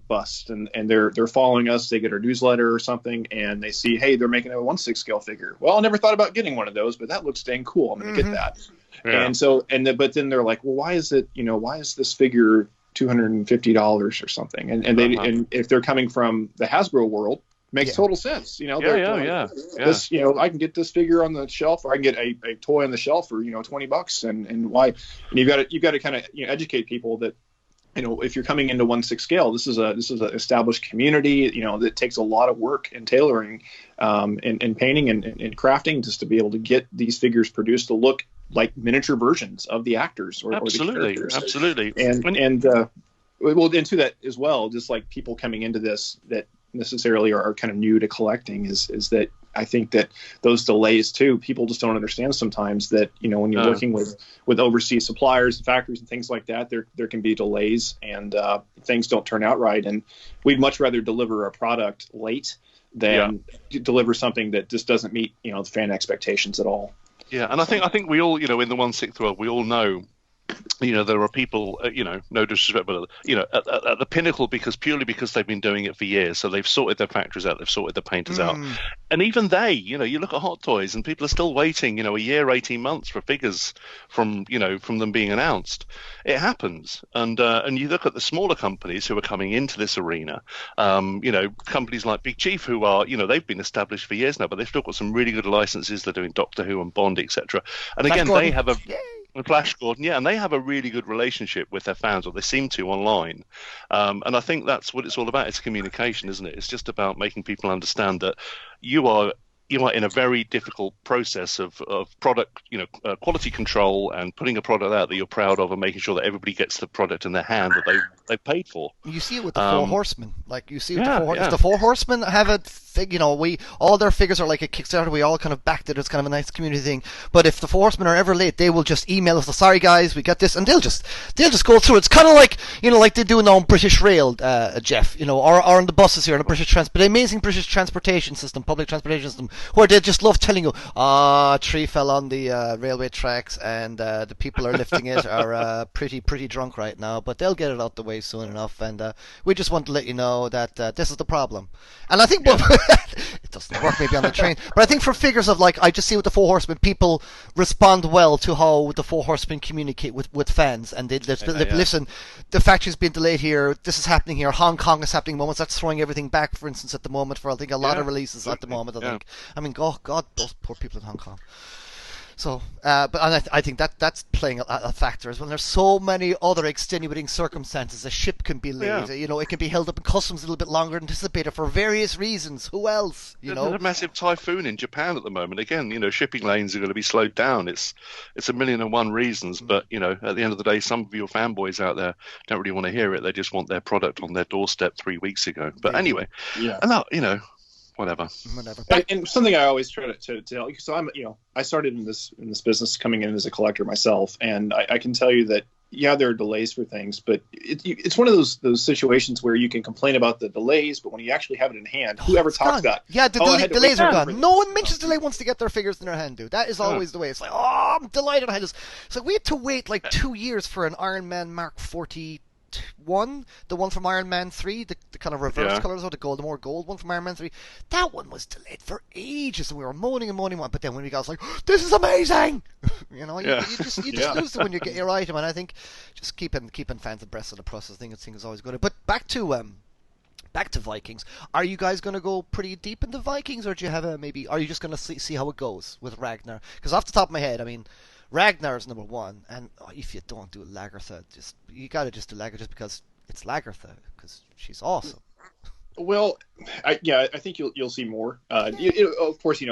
busts, and they're following us. They get our newsletter or something, and they see, hey, they're making a 1/6 scale figure. Well, I never thought about getting one of those, but that looks dang cool. I'm going to get that. Yeah. And so, but then they're like, well, why is this figure $250 or something? And if they're coming from the Hasbro world, makes total sense. This, I can get this figure on the shelf, or I can get a toy on the shelf for $20, and why? And you've got to kind of educate people that if you're coming into 1/6 scale, this is an established community. That takes a lot of work and tailoring, and painting and crafting just to be able to get these figures produced to look like miniature versions of the actors or the characters.
Absolutely.
And to that as well, just like people coming into this that necessarily are kind of new to collecting is that I think that those delays too, people just don't understand sometimes that when you're working with overseas suppliers and factories and things like that, there can be delays, and things don't turn out right, and we'd much rather deliver a product late than deliver something that just doesn't meet the fan expectations at all.
And I think we all in the 1/6 world, we all know there are people, no disrespect, but at the pinnacle purely because they've been doing it for years. So they've sorted their factories out, they've sorted their painters out, and even they, you look at Hot Toys, and people are still waiting, a year, 18 months for figures from them being announced. It happens, and you look at the smaller companies who are coming into this arena, companies like Big Chief, who are, they've been established for years now, but they've still got some really good licenses. They're doing Doctor Who and Bond, etc. And again, they have Flash Gordon, and they have a really good relationship with their fans, or they seem to online. And I think that's what it's all about. It's communication, isn't it? It's just about making people understand that you are in a very difficult process of product, quality control, and putting a product out that you're proud of, and making sure that everybody gets the product in their hand that they paid for.
You see it with the Four Horsemen, like you see with the Four Horsemen have a all their figures are like a Kickstarter. We all kind of backed it. It's kind of a nice community thing. But if the Four Horsemen are ever late, they will just email us. Sorry guys, we got this, and they'll just go through. It's kind of like like they do now on British Rail, Jeff, or on the buses here on the the amazing British transportation system, public transportation system, where they just love telling you, a tree fell on the railway tracks, and the people are lifting it are pretty drunk right now, but they'll get it out the way soon enough, and we just want to let you know that this is the problem. And I think it doesn't work maybe on the train, but I think for figures of I just see with the Four Horsemen, people respond well to how the Four Horsemen communicate with fans, and they listen, the factory's been delayed here, this is happening here, Hong Kong is happening moments, that's throwing everything back, for instance, at the moment, for I think a lot of releases at the moment, I mean, oh God, those poor people in Hong Kong. So, I think that's playing a factor as well. There's so many other extenuating circumstances. A ship can be late. It can be held up in customs a little bit longer than anticipated for various reasons. Who else?
There's a massive typhoon in Japan at the moment. Again, shipping lanes are going to be slowed down. It's a million and one reasons. But at the end of the day, some of your fanboys out there don't really want to hear it. They just want their product on their doorstep 3 weeks ago. But anyway, and whatever.
And something I always try to tell, so I'm, I started in this business coming in as a collector myself, and I can tell you that there are delays for things, but it's one of those situations where you can complain about the delays, but when you actually have it in hand, whoever talks about
the delays are gone. No one mentions delay once they get their figures in their hand, dude. That is always the way. It's like, I'm delighted I had this. So we had to wait 2 years for an Iron Man Mark 41, the one from Iron Man 3, the kind of reverse colors, or the more gold one from Iron Man 3. That one was delayed for ages, and we were moaning, but then when we got, like, this is amazing. You just lose it when you get your item, and I think just keeping fans abreast of the process, I think is always good. But back to Vikings. Are you guys going to go pretty deep into Vikings, or do you have are you just going to see how it goes with Ragnar? Because off the top of my head, I mean, Ragnar is number one, and if you don't do Lagertha, you gotta just do Lagertha just because it's Lagertha, because she's awesome.
Well, I think you'll see more. Of course,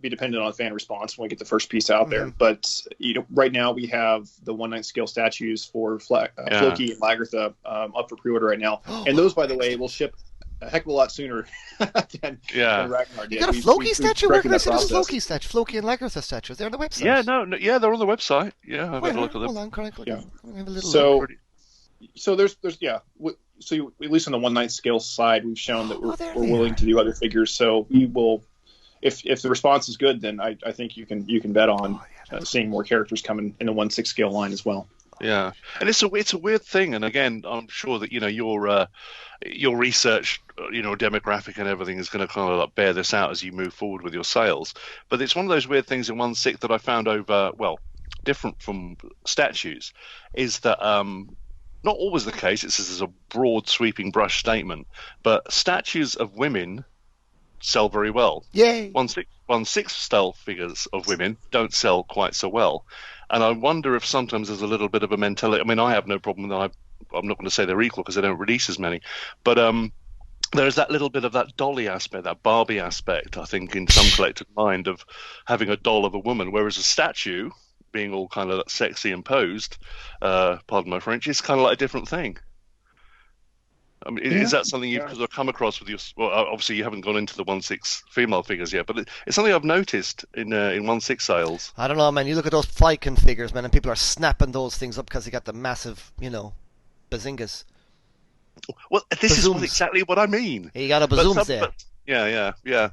be dependent on fan response when we get the first piece out there. But right now we have the 1/9 scale statues for Floki and Lagertha up for pre-order right now, and those, by the way, will ship a heck of a lot sooner than Ragnar did.
You got a Floki statue? Where can I see this Floki statue? Floki and Lagertha statues. They're on the website.
They're on the website. Yeah, I've had a look at them.
Hold on, Chronicle. Yeah. Have a little
look. So there's so at least on the 1/9 scale side, we've shown that we're willing to do other figures. So we will, if the response is good, then I think you can bet on seeing more characters coming in the 1/6 scale line as well.
Yeah, and it's a weird thing, and again, I'm sure that your research, demographic and everything is going to kind of bear this out as you move forward with your sales. But it's one of those weird things in 1/6 that I found different from statues, is that not always the case. This is a broad, sweeping brush statement, but statues of women sell very well.
Yay!
1/6 style figures of women don't sell quite so well. And I wonder if sometimes there's a little bit of a mentality. I mean, I have no problem that I'm not going to say they're equal because they don't release as many. But there's that little bit of that dolly aspect, that Barbie aspect, I think, in some collective mind of having a doll of a woman, whereas a statue, being all kind of sexy and posed, pardon my French, is kind of like a different thing. I mean, is that something you've come across with your? Well, obviously you haven't gone into the 1/6 female figures yet, but it's something I've noticed in 1/6 sales.
I don't know, man. You look at those Viking figures, man, and people are snapping those things up because they got the massive, bazingas.
Well, this is exactly what I mean.
You got a bazoom there.
Yeah.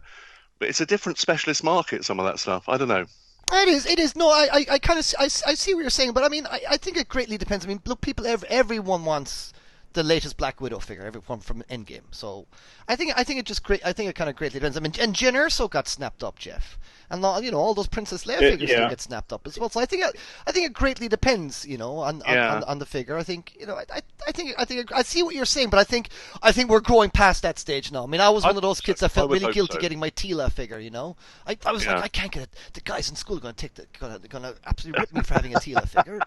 But it's a different specialist market. Some of that stuff, I don't know.
It is. No, I kind of, I see what you're saying, but I mean, I think it greatly depends. I mean, look, everyone wants the latest Black Widow figure, everyone from Endgame. So I think it just great. I think it kind of greatly depends. I mean, and Jyn Erso got snapped up, Jeff, and all those Princess Leia figures still get snapped up as well. So I think it greatly depends, on the figure. I think I see what you're saying, but I think we're growing past that stage now. I mean, I was one of those kids that felt really guilty getting my Tila figure. I was like, I can't get it. The guys in school are going to absolutely rip me for having a Tila figure.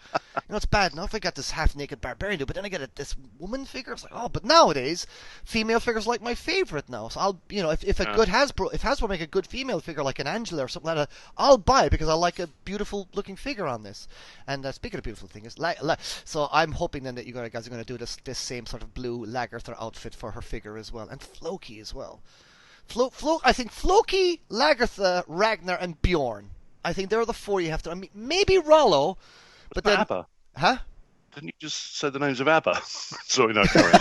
It's bad enough I got this half-naked barbarian, but then I get this woman figure. It's like, oh, but nowadays female figures are like my favorite now. So I'll, if a good Hasbro make a good female figure like an Angela or something like that, I'll buy it because I like a beautiful looking figure on this. And speaking of beautiful things, so I'm hoping then that you guys are going to do this same sort of blue Lagertha outfit for her figure as well, and Floki as well. I think Floki, Lagertha, Ragnar, and Bjorn. I think they're the four you have to. I mean, maybe Rollo, but then
ABBA.
Huh?
Didn't you just say the names of ABBA? Sorry, no, carry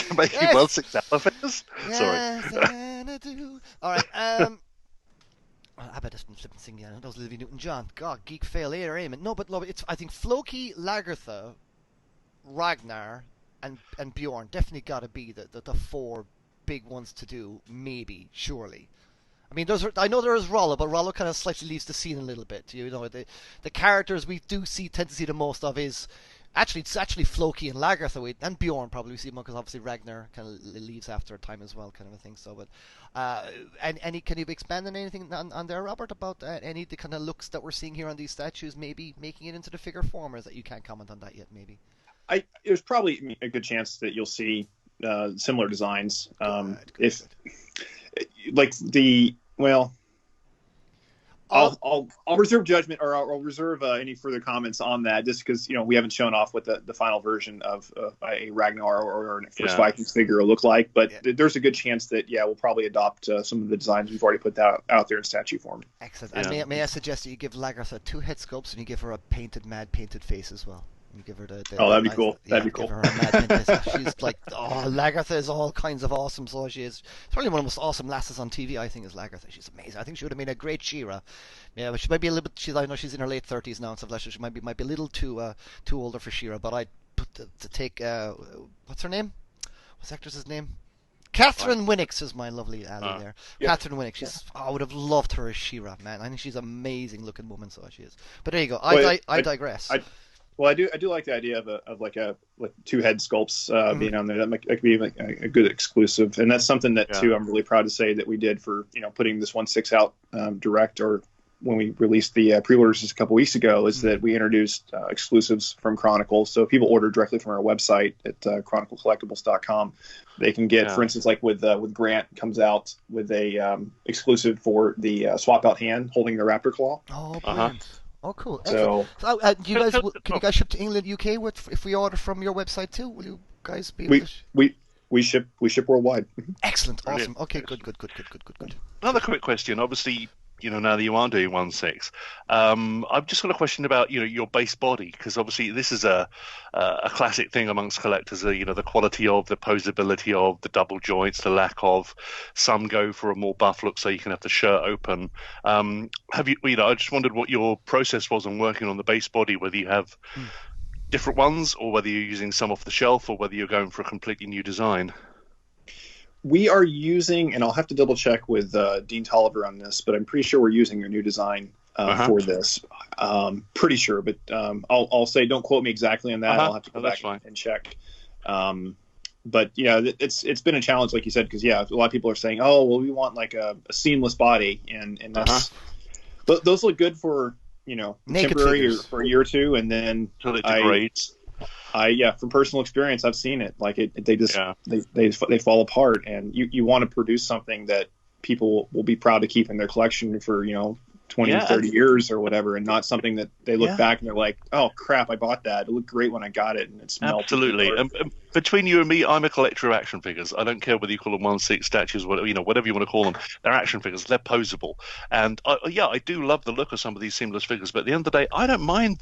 You're making well 6 ABBA figures? Sorry.
All right. ABBA doesn't flip and sing. That was Olivia Newton-John. God, geek fail here, amen. No, but I think Floki, Lagertha, Ragnar, and Bjorn definitely got to be the four big ones to do. Maybe, surely. I mean, I know there is Rollo, but Rollo kind of slightly leaves the scene a little bit. The characters we tend to see the most of is it's actually Floki and Lagertha, and Bjorn probably we see more because obviously Ragnar kind of leaves after a time as well, kind of a thing. So, but can you expand on anything on there, Robert, about any of the kind of looks that we're seeing here on these statues, maybe making it into the figure form, or is that you can't comment on that yet? Maybe.
There's probably a good chance that you'll see similar designs. Good. Like I'll reserve judgment, or I'll reserve any further comments on that, just because we haven't shown off what the final version of a Ragnar or a First Vikings figure will look like. But there's a good chance that we'll probably adopt some of the designs we've already put out there in statue form.
Excellent. And may I suggest that you give Lagertha 2 head sculpts and you give her a mad painted face as well. You give her
that'd be cool. That'd be cool.
Give her a mad painted face. She's like, Lagertha is all kinds of awesome. So she is. It's probably one of the most awesome lasses on TV. I think is Lagertha. She's amazing. I think she would have made a great She-Ra. Yeah, but she might be a little bit. I know she's in her late 30s now and stuff like that. She might be a little too older for She-Ra. But I'd put to take what's her name? What's the actress's name? Catherine Winnick is my lovely ally there. Yeah. Catherine Winnick. I would have loved her as She-Ra, man. I think she's an amazing looking woman. So she is. But there you go. I digress.
Well, I do like the idea of like 2 head sculpts being on there. That could be like a good exclusive, and that's something that too I'm really proud to say that we did for putting this 1/6 out direct, or when we released the pre-orders just a couple weeks ago, is that we introduced exclusives from Chronicle. So if people order directly from our website at chroniclecollectibles.com, they can get, for instance, like with Grant comes out with a exclusive for the swap out hand holding the raptor claw.
Oh, brilliant. Oh, cool. So, can you guys ship to England, UK? If we order from your website too? Will you guys be able to?
We ship worldwide.
Excellent, awesome.
Brilliant.
Okay, good.
Another quick question. Obviously, now that you are doing 1/6, I've just got a question about your base body, because obviously this is a classic thing amongst collectors. The quality of, the posability of, the double joints, the lack of. Some go for a more buff look, so you can have the shirt open. Have you? I just wondered what your process was on working on the base body. Whether you have different ones, or whether you're using some off the shelf, or whether you're going for a completely new design.
We are using, and I'll have to double check with Dean Tolliver on this, but I'm pretty sure we're using a new design for this. Pretty sure, but I'll say don't quote me exactly on that. I'll have to go back and check. But it's been a challenge, like you said, because a lot of people are saying, oh, well, we want like a seamless body, and that's those look good for temporary or for a year or two, and then
until it degrades.
From personal experience, I've seen it. Like they fall apart, and you want to produce something that people will be proud to keep in their collection for 20, 30 years or whatever, and not something that they look back and they're like, oh crap, I bought that. It looked great when I got it, and it smelled.
Absolutely. between you and me, I'm a collector of action figures. I don't care whether you call them 1/6 statues, whatever whatever you want to call them. They're action figures. They're posable, and I do love the look of some of these seamless figures. But at the end of the day, I don't mind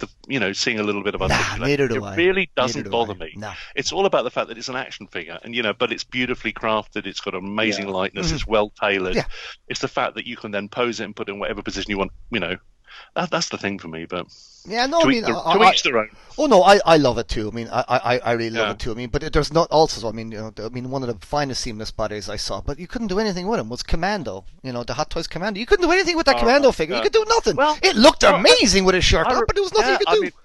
seeing a little bit of articulation.
Neither do I.
It really doesn't bother me.
No.
It's all about the fact that it's an action figure, and but it's beautifully crafted. It's got amazing lightness. It's well tailored. Yeah. It's the fact that you can then pose it and put it in whatever position you want. That's the thing for me. But
yeah, no,
to each their own.
Oh no, I love it too. I mean, I really love it too. I mean, but there's not also. I mean, one of the finest seamless bodies I saw, but you couldn't do anything with him. Was Commando? The Hot Toys Commando. You couldn't do anything with that Commando figure. You could do nothing. Well, it looked amazing with his shirt on, but there was nothing you could do.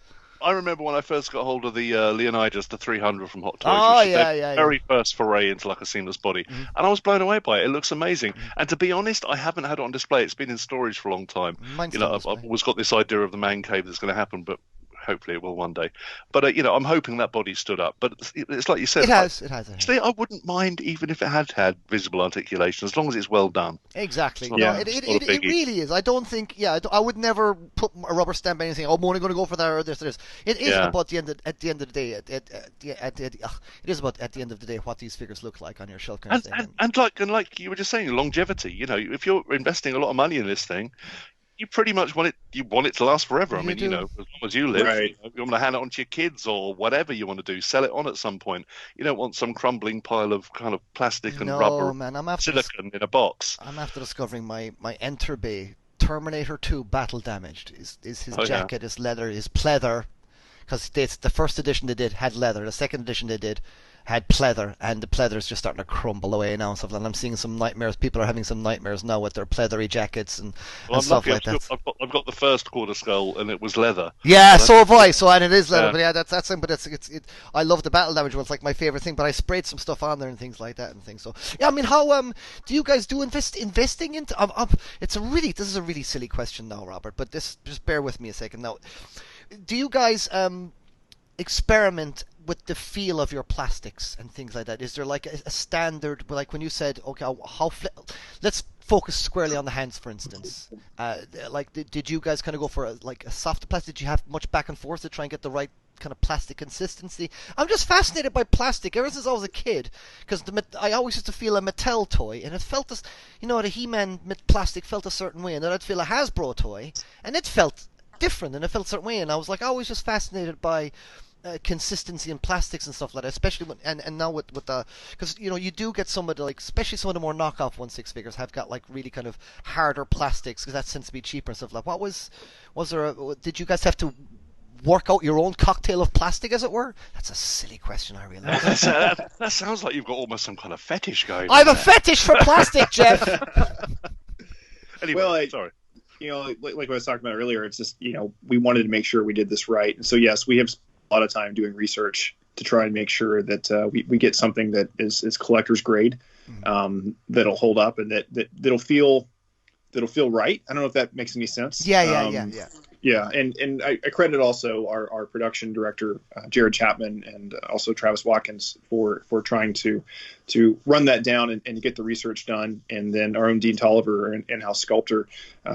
I remember when I first got hold of the Leonidas, the 300 from Hot Toys,
which
was their very first foray into like a seamless body, and I was blown away by it. It looks amazing, and to be honest, I haven't had it on display. It's been in storage for a long time. I've always got this idea of the man cave that's going to happen, but hopefully it will one day. But I'm hoping that body stood up. But it's like you said,
it has.
See, I wouldn't mind even if it had visible articulation, as long as it's well done.
Exactly. It really is. I don't think. I would never put a rubber stamp on anything. I'm only going to go for that or this or this. It is about at the end of the day. It is about at the end of the day what these figures look like on your shelf.
And like you were just saying, longevity. If you're investing a lot of money in this thing, you pretty much want it to last forever. I mean, as long as you live,
right.
You want to hand it on to your kids or whatever you want to do. Sell it on at some point. You don't want some crumbling pile of kind of plastic and rubber, silicon in a box.
I'm after discovering my Enter Bay Terminator 2 battle damaged. Is his jacket, his leather, his pleather? Because the first edition they did had leather. The second edition they did had pleather, and the pleather is just starting to crumble away now and stuff. And I'm seeing some nightmares. People are having some nightmares now with their pleathery jackets and stuff like that.
I've got the first quarter skull, and it was leather.
Yeah, so have I. So and it is leather, but that's thing. But it's I love the battle damage one. It's like my favorite thing. But I sprayed some stuff on there and things like that and things. So yeah, I mean, how do you guys do investing into? This is a really silly question now, Robert. But just bear with me a second now. Do you guys experiment with the feel of your plastics and things like that? Is there like a standard, like when you said, okay, let's focus squarely on the hands, for instance. Did you guys kind of go for a softer plastic? Did you have much back and forth to try and get the right kind of plastic consistency? I'm just fascinated by plastic ever since I was a kid, because I always used to feel a Mattel toy, and it felt this, the He-Man plastic felt a certain way, and then I'd feel a Hasbro toy, and it felt different, and it felt a certain way, and I was like always just fascinated by consistency in plastics and stuff like that, especially and now with the, because you do get some of the, like, especially some of the more knockoff 1/6 figures have got like really kind of harder plastics because that tends to be cheaper and stuff like. Did you guys have to work out your own cocktail of plastic, as it were? That's a silly question, I realize.
that sounds like you've got almost some kind of fetish going.
I have a fetish for plastic, Jeff.
Anyway, sorry.
Like I was talking about earlier, it's just, we wanted to make sure we did this right. And so, yes, we have a lot of time doing research to try and make sure that we get something that is collector's grade, that'll hold up and that'll feel right. I don't know if that makes any sense. Yeah, and I credit also our production director, Jared Chapman, and also Travis Watkins for trying to run that down and get the research done. And then our own Dean Tolliver, in-house sculptor,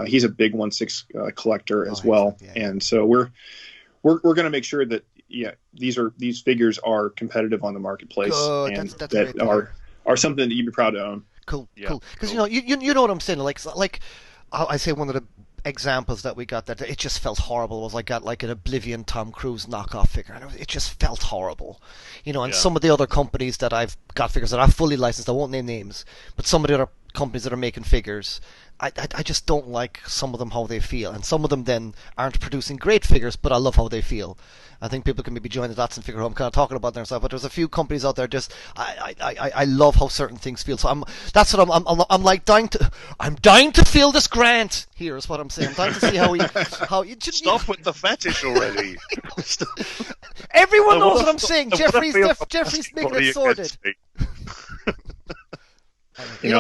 he's a big 1/6 collector as well. Yeah. And so we're going to make sure that these figures are competitive on the marketplace, and that are something that you'd be proud to own.
Cool. Because you know what I'm saying. Like I say, one of the examples that we got that it just felt horrible was I got like an Oblivion Tom Cruise knockoff figure, and it just felt horrible, and some of the other companies that I've got figures that I've fully licensed, I won't name names, but some of the other companies that are making figures, I just don't like some of them how they feel, and some of them then aren't producing great figures, but I love how they feel. I think people can maybe join the dots and figure out what I'm kind of talking about there and stuff. But there's a few companies out there just I love how certain things feel. So I'm like dying to feel this Grant here is what I'm saying. I'm dying to see how you
stop with the fetish already.
Everyone knows what I'm saying. Jeffrey's making it sordid. You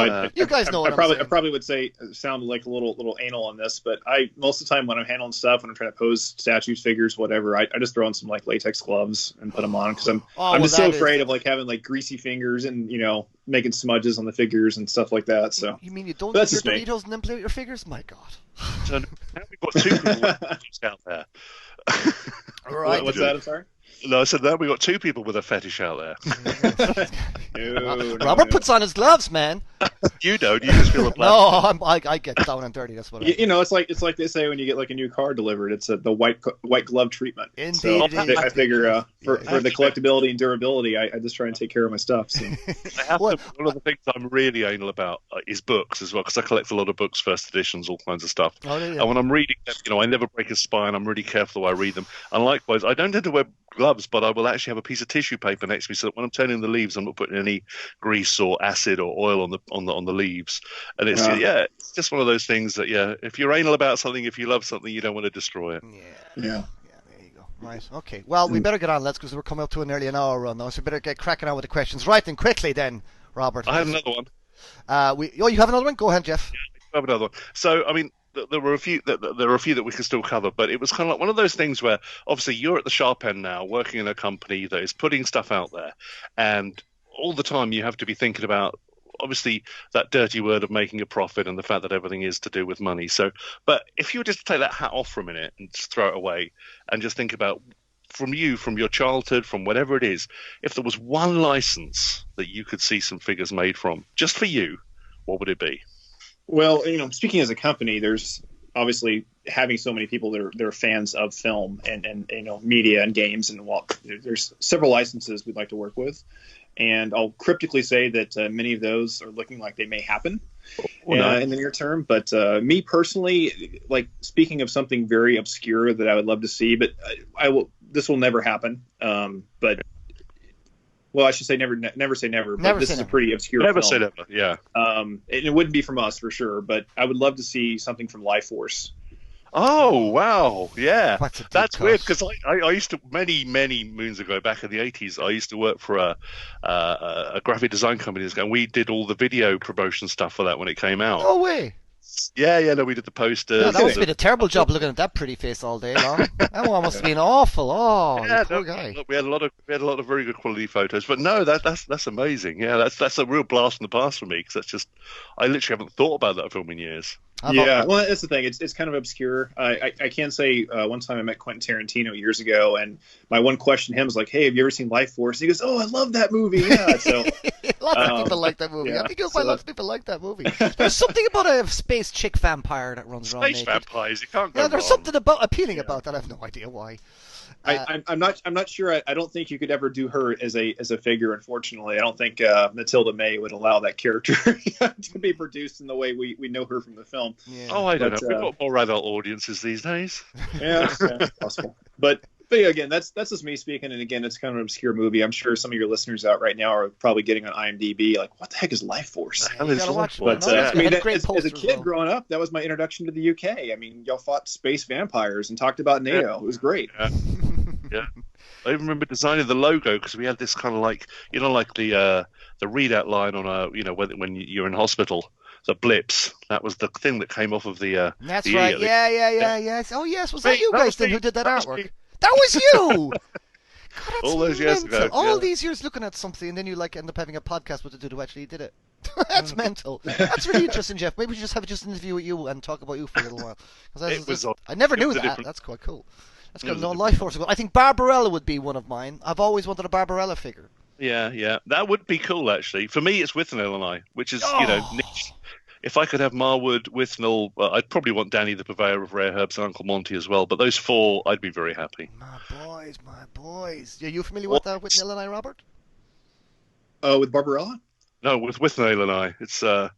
guys know what
I probably would say sound like a little anal on this, but most of the time when I'm handling stuff, when I'm trying to pose statues, figures, whatever, I just throw in some like latex gloves and put them on, because I'm just so afraid of like having like greasy fingers and making smudges on the figures and stuff like that. So
you mean you don't eat your Doritos and then play with your figures? My God!
So now we've got two people out there.
Right. What's that? I'm sorry.
No, I said that we got two people with a fetish out there.
Robert puts on his gloves, man.
You don't. You just feel a black.
No, I get down and dirty. That's what I do.
You know, it's like they say when you get like a new car delivered, it's the white glove treatment.
Indeed,
so
indeed.
I figure for the collectability and durability, I just try and take care of my stuff. So.
One of the things I'm really anal about is books as well, because I collect a lot of books, first editions, all kinds of stuff.
Oh, yeah.
And when I'm reading them, I never break a spine. I'm really careful the way I read them. And likewise, I don't tend to wear gloves, but I will actually have a piece of tissue paper next to me so that when I'm turning the leaves, I'm not putting any grease or acid or oil on the leaves. And it's it's just one of those things that if you're anal about something, if you love something, you don't want to destroy it.
Yeah.
There you go. Right. Okay. Well, we better get on, let's, because we're coming up to nearly an hour run now, so we better get cracking on with the questions. Right then, quickly then, Robert.
I have another one.
You have another one? Go ahead, Jeff.
Yeah, I have another one. So, I mean, there were a few that we could still cover, but it was kind of like one of those things where obviously you're at the sharp end now, working in a company that is putting stuff out there, and all the time you have to be thinking about obviously that dirty word of making a profit and the fact that everything is to do with money. So, but if you were just to take that hat off for a minute and just throw it away and just think about from your childhood, from whatever it is, if there was one license that you could see some figures made from, just for you, what would it be?
Well, speaking as a company, there's obviously having so many people that are fans of film and media and games, and there's several licenses we'd like to work with, and I'll cryptically say that many of those are looking like they may happen in the near term. But me personally, like speaking of something very obscure that I would love to see, but this will never happen. But well, I should say never say never. But this is a pretty obscure
never
film.
Say never, yeah.
It wouldn't be from us for sure, but I would love to see something from Life Force.
Oh, wow. Yeah. That's weird, because I used to, many moons ago, back in the 80s, I used to work for a graphic design company, and we did all the video promotion stuff for that when it came out.
No way.
Yeah, we did the posters.
Yeah, that must have been a terrible job looking at that pretty face all day long. That one must have been awful. Oh, poor guy.
Look, we had a lot of very good quality photos, but no, that's amazing. Yeah, that's a real blast from the past for me, because that's just, I literally haven't thought about that film in years.
Well, that's the thing. It's kind of obscure. I can say one time I met Quentin Tarantino years ago, and my one question to him was like, "Hey, have you ever seen Life Force?" And he goes, "Oh, I love that movie." Yeah, so
lots of people like that movie.
Yeah,
I think lots of people like that movie. There's something about a space chick vampire that runs around naked.
Space vampires, you can't go
Yeah, there's
wrong.
something appealing about that. I have no idea why.
I'm not sure. I don't think you could ever do her as a figure. Unfortunately, I don't think Matilda May would allow that character to be produced in the way we know her from the film.
Yeah.
Oh, I don't know. We've got more adult audiences these days.
Yeah, possible. But yeah, again, that's just me speaking. And again, it's kind of an obscure movie. I'm sure some of your listeners out right now are probably getting on IMDb like, "What the heck is Life Force?"
Hell is Life Force?
But I mean,
great
as a kid growing up, that was my introduction to the UK. I mean, y'all fought space vampires and talked about NATO.
Yeah.
It was great.
Yeah. I even remember designing the logo, because we had this kind of like, like the readout line on when you're in hospital, the blips. That was the thing that came off of the.
That's
the
right.
E.
Yes. Oh yes, was that you guys then who did that artwork?
me.
That was you. God, that's
All those years
mental.
ago,
All
yeah.
these years looking at something, and then you end up having a podcast with the dude who actually did it. That's mental. That's really interesting, Jeff. Maybe we should just have an interview with you and talk about you for a little while. I never knew that. That's quite cool. That's good. No, Life Force. I think Barbarella would be one of mine. I've always wanted a Barbarella figure.
Yeah, that would be cool actually. For me, it's Withnell and I, which is niche. If I could have Marwood, Withnell, I'd probably want Danny the Purveyor of Rare Herbs and Uncle Monty as well. But those four, I'd be very happy.
My boys. Are you familiar with Withnell and I, Robert?
With Barbarella?
No, with Withnell and I. It's I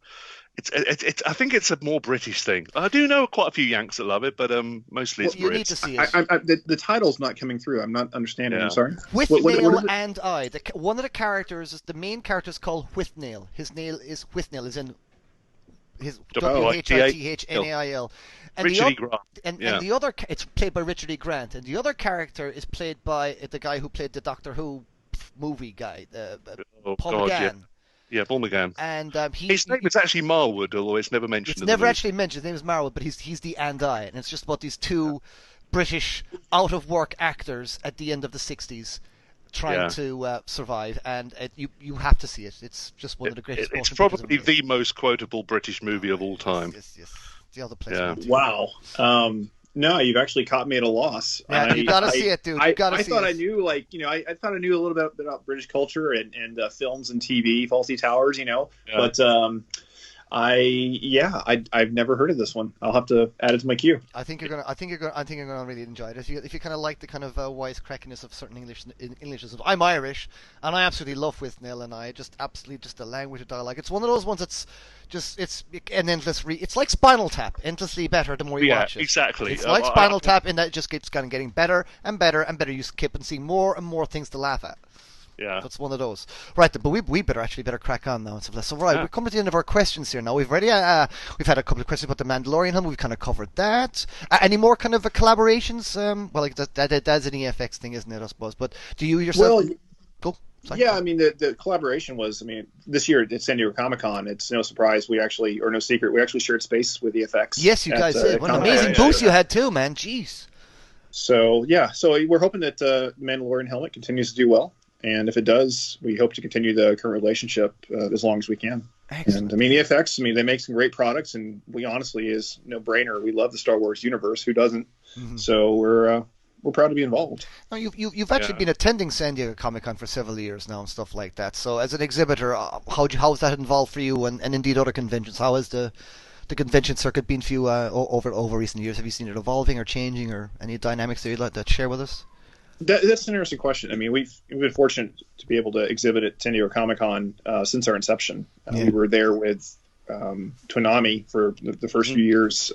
think it's a more British thing. I do know quite a few Yanks that love it, but mostly it's Brits.
You need to see it.
The title's not coming through. I'm not understanding.
Yeah.
I'm sorry.
Withnail and I. One of the characters, the main character is called Withnail. His nail is Withnail, is in his Withithnal.
Richard E. Grant.
And the other, it's played by Richard E. Grant, and the other character is played by the guy who played the Doctor Who movie guy, Paul McGann.
Yeah, Paul McGann.
And
his name is actually Marwood, although it's never mentioned.
It's never actually mentioned. His name is Marwood, but he's the and I, and it's just about these two British out of work actors at the end of the '60s trying to survive, and you have to see it. It's just one of the greatest.
It's probably the most quotable British movie of all time.
Yes. The other place.
Yeah. Wow. No, you've actually caught me at a loss.
Yeah, you gotta see it, dude. You gotta
I
see
thought
it.
I knew, like, I thought I knew a little bit about British culture and films and TV, Fawlty Towers,
Yeah.
but I've never heard of this one. I'll have to add it to my queue.
I think you're gonna really enjoy it. If you kind of like the kind of wisecrackiness of certain Englishisms. I'm Irish, and I absolutely love with Nell, and I just absolutely just the language of dialogue. It's one of those ones that's just it's an endless. It's like Spinal Tap, endlessly better the more you watch it.
Exactly.
It's like Spinal Tap in that it just keeps kind of getting better and better and better. You keep and seeing more and more things to laugh at.
Yeah.
That's one of those. Right, but we better crack on now and stuff like that. So right, we're coming to the end of our questions here now. We've already we've had a couple of questions about the Mandalorian film. We've kind of covered that. Any more kind of collaborations? Well, like that's an EFX thing, isn't it? I suppose. But do you yourself?
Well,
Go. Sorry.
yeah, I mean the collaboration was, this year at San Diego Comic-Con, it's no surprise we actually, or no secret, we actually shared space with EFX.
Yes, you guys did. What an
Comic-Con.
amazing booth you had too, man. Jeez.
So we're hoping that Mandalorian helmet continues to do well. And if it does, we hope to continue the current relationship as long as we can.
Excellent.
And EFX, they make some great products, and we honestly is no brainer. We love the Star Wars universe. Who doesn't?
Mm-hmm.
So we're proud to be involved.
Now, you've actually been attending San Diego Comic Con for several years now and stuff like that. So as an exhibitor, how's that involved for you, and indeed other conventions? How has the convention circuit been for you over recent years? Have you seen it evolving or changing, or any dynamics that you'd like to share with us?
That's an interesting question. We've been fortunate to be able to exhibit at San Diego Comic-Con since our inception. We were there with Toonami for the first few years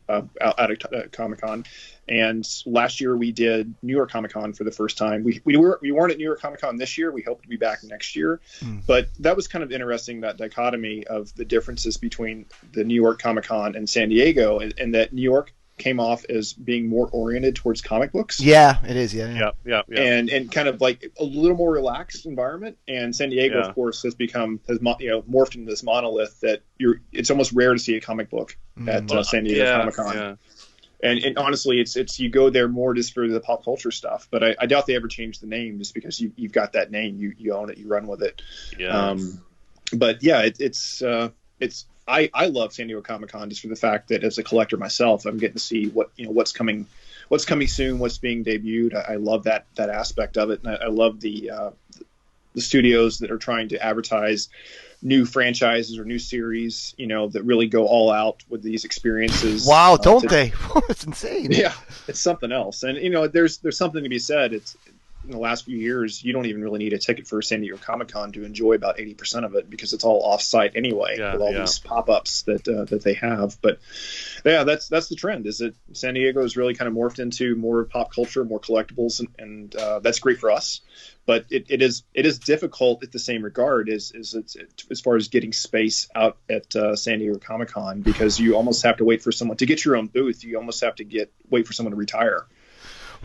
out at Comic-Con, and last year we did New York Comic-Con for the first time. We weren't at New York Comic-Con this year. We hope to be back next year, but that was kind of interesting, that dichotomy of the differences between the New York Comic-Con and San Diego, and that New York came off as being more oriented towards comic books.
Yeah, it is. Yeah.
And kind of like a little more relaxed environment. And San Diego, of course, has morphed into this monolith that it's almost rare to see a comic book at San Diego Comic-Con.
Yeah.
And honestly, it's you go there more just for the pop culture stuff. But I doubt they ever change the name, just because you've got that name, you own it, you run with it.
Yeah.
But yeah, it's I love San Diego Comic-Con just for the fact that as a collector myself, I'm getting to see what's coming soon, what's being debuted. I love that aspect of it, and I love the studios that are trying to advertise new franchises or new series, that really go all out with these experiences.
Wow, don't they? It's insane.
Yeah, it's something else. And there's something to be said. It's in the last few years, you don't even really need a ticket for San Diego Comic-Con to enjoy about 80% of it, because it's all off-site anyway, with all these pop-ups that they have. But yeah, that's the trend, is that San Diego has really kind of morphed into more pop culture, more collectibles, and that's great for us. But it is difficult at the same regard as far as getting space out at San Diego Comic-Con, because you almost have to wait for someone to get your own booth. You almost have to wait for someone to retire.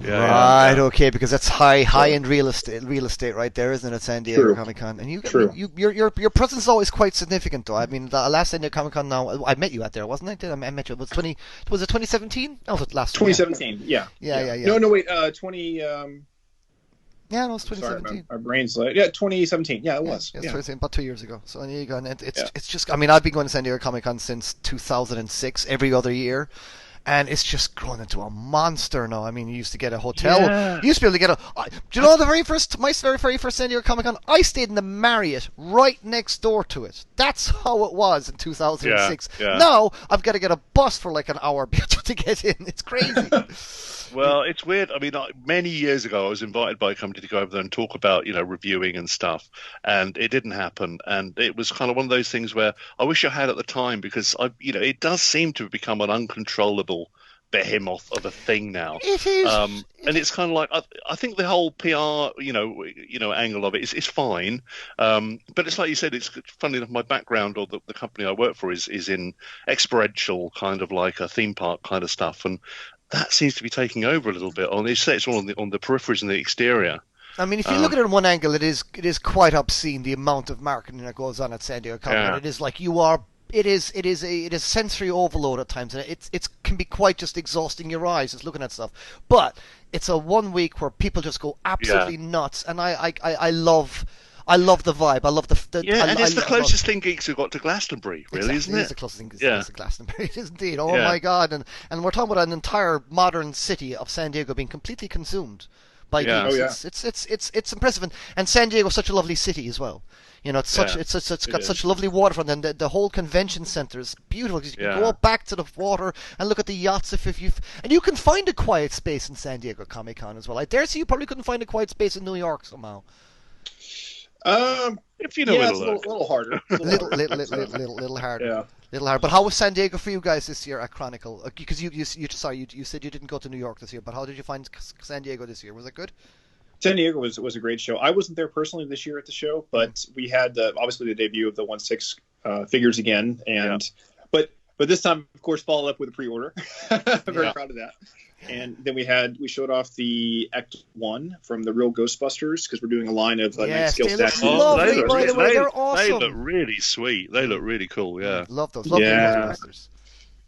Okay, because that's high-end real estate right there, isn't it, at San Diego Comic-Con? And your presence is always quite significant, though. The last San Diego Comic-Con now, I met you out there, wasn't I? I met you. Was it 2017? No, was it last
2017? Yeah. No, wait. 20.
Yeah, no, it's 2017.
Sorry, my brain's like 2017. Yeah, it was.
Yeah, it's about 2 years ago. So there you go. And it's just, I've been going to San Diego Comic-Con since 2006, every other year. And it's just grown into a monster now. You used to get a hotel. Yeah. You used to be able to get do you know my very first San Diego Comic-Con? I stayed in the Marriott right next door to it. That's how it was in 2006.
Yeah.
Now I've got to get a bus for like an hour to get in. It's crazy.
Well, it's weird. Many years ago, I was invited by a company to go over there and talk about, reviewing and stuff, and it didn't happen. And it was kind of one of those things where I wish I had at the time, because it does seem to have become an uncontrollable behemoth of a thing now.
It is.
And it's kind of like, I think the whole PR, angle of it is fine. But it's like you said, it's funny enough, my background, or the company I work for is in experiential, kind of like a theme park kind of stuff, and that seems to be taking over a little bit. It's all on the peripheries and the exterior.
If you look at it from one angle, it is quite obscene, the amount of marketing that goes on at San Diego Comic-Con. It is like it is sensory overload at times, and it can be quite just exhausting your eyes just looking at stuff. But it's a 1 week where people just go absolutely nuts, and I love I love the vibe. I love the
Yeah, and it's the closest
thing
thing geeks have got to Glastonbury, really, isn't it?
It is the closest thing to Glastonbury. It is indeed. Oh
Yeah.
my God! And we're talking about an entire modern city of San Diego being completely consumed by
Yeah.
geeks.
Oh, yeah.
It's impressive, and San Diego's such a lovely city as well. You know, it's got such lovely waterfront, and the whole convention center is beautiful because you can go back to the water and look at the yachts if you and you can find a quiet space in San Diego Comic Con as well. I dare say you probably couldn't find a quiet space in New York somehow.
If you know where to look.
A little harder.
Little harder.
Yeah.
Little hard. But how was San Diego for you guys this year at Chronicle? Because you said you didn't go to New York this year, but how did you find San Diego this year? Was it good?
San Diego was a great show. I wasn't there personally this year at the show, but we had obviously the debut of the 1/6 figures again, and but this time, of course, followed up with a pre-order. I'm very proud of that. And then we showed off the Act 1 from the real Ghostbusters because we're doing a line of night scale statues.
Lovely, by the way, they're awesome.
They look really sweet. They look really cool. Yeah,
love those. Love Ghostbusters.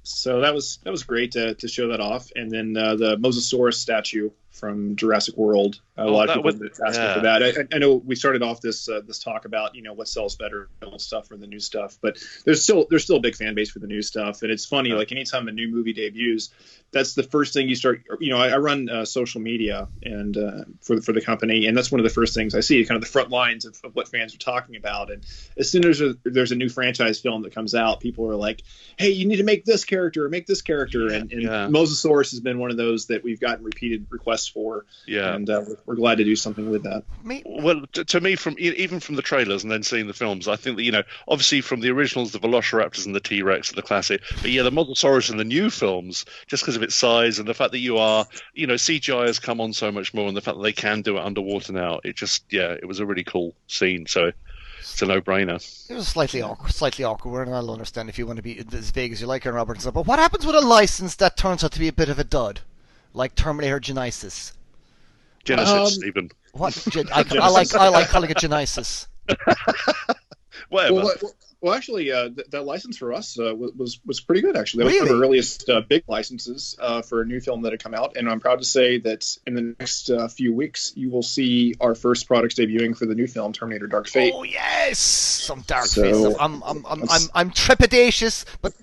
So that was great to show that off, and then the Mosasaurus statue from Jurassic World. A lot of people asking for that. I know we started off this talk about what sells better, old stuff or the new stuff, but there's still a big fan base for the new stuff, and it's funny. Like anytime a new movie debuts, that's the first thing you start. I run social media and for the company, and that's one of the first things I see, kind of the front lines of what fans are talking about. And as soon as there's a new franchise film that comes out, people are like, "Hey, you need to make this character or make this character." And Mosasaurus has been one of those that we've gotten repeated requests for. Yeah, and we're glad to do something with that.
Well, to me, even from the trailers and then seeing the films, I think that obviously from the originals, the Velociraptors and the T-Rex are the classic, but the Mosasaurus in the new films, just because of its size and the fact that CGI has come on so much more, and the fact that they can do it underwater now, it was a really cool scene. So it's a no-brainer.
It was slightly awkward, and I'll understand if you want to be as vague as you like, Aaron Robertson. But what happens with a license that turns out to be a bit of a dud, like Terminator Genesis?
Even.
What? I like calling it Genesis.
Whatever.
Well, actually, that license for us was pretty good. Actually, that was one of our earliest big licenses for a new film that had come out, and I'm proud to say that in the next few weeks, you will see our first products debuting for the new film, Terminator: Dark Fate.
Oh yes, some Dark Fate stuff. I'm trepidatious, but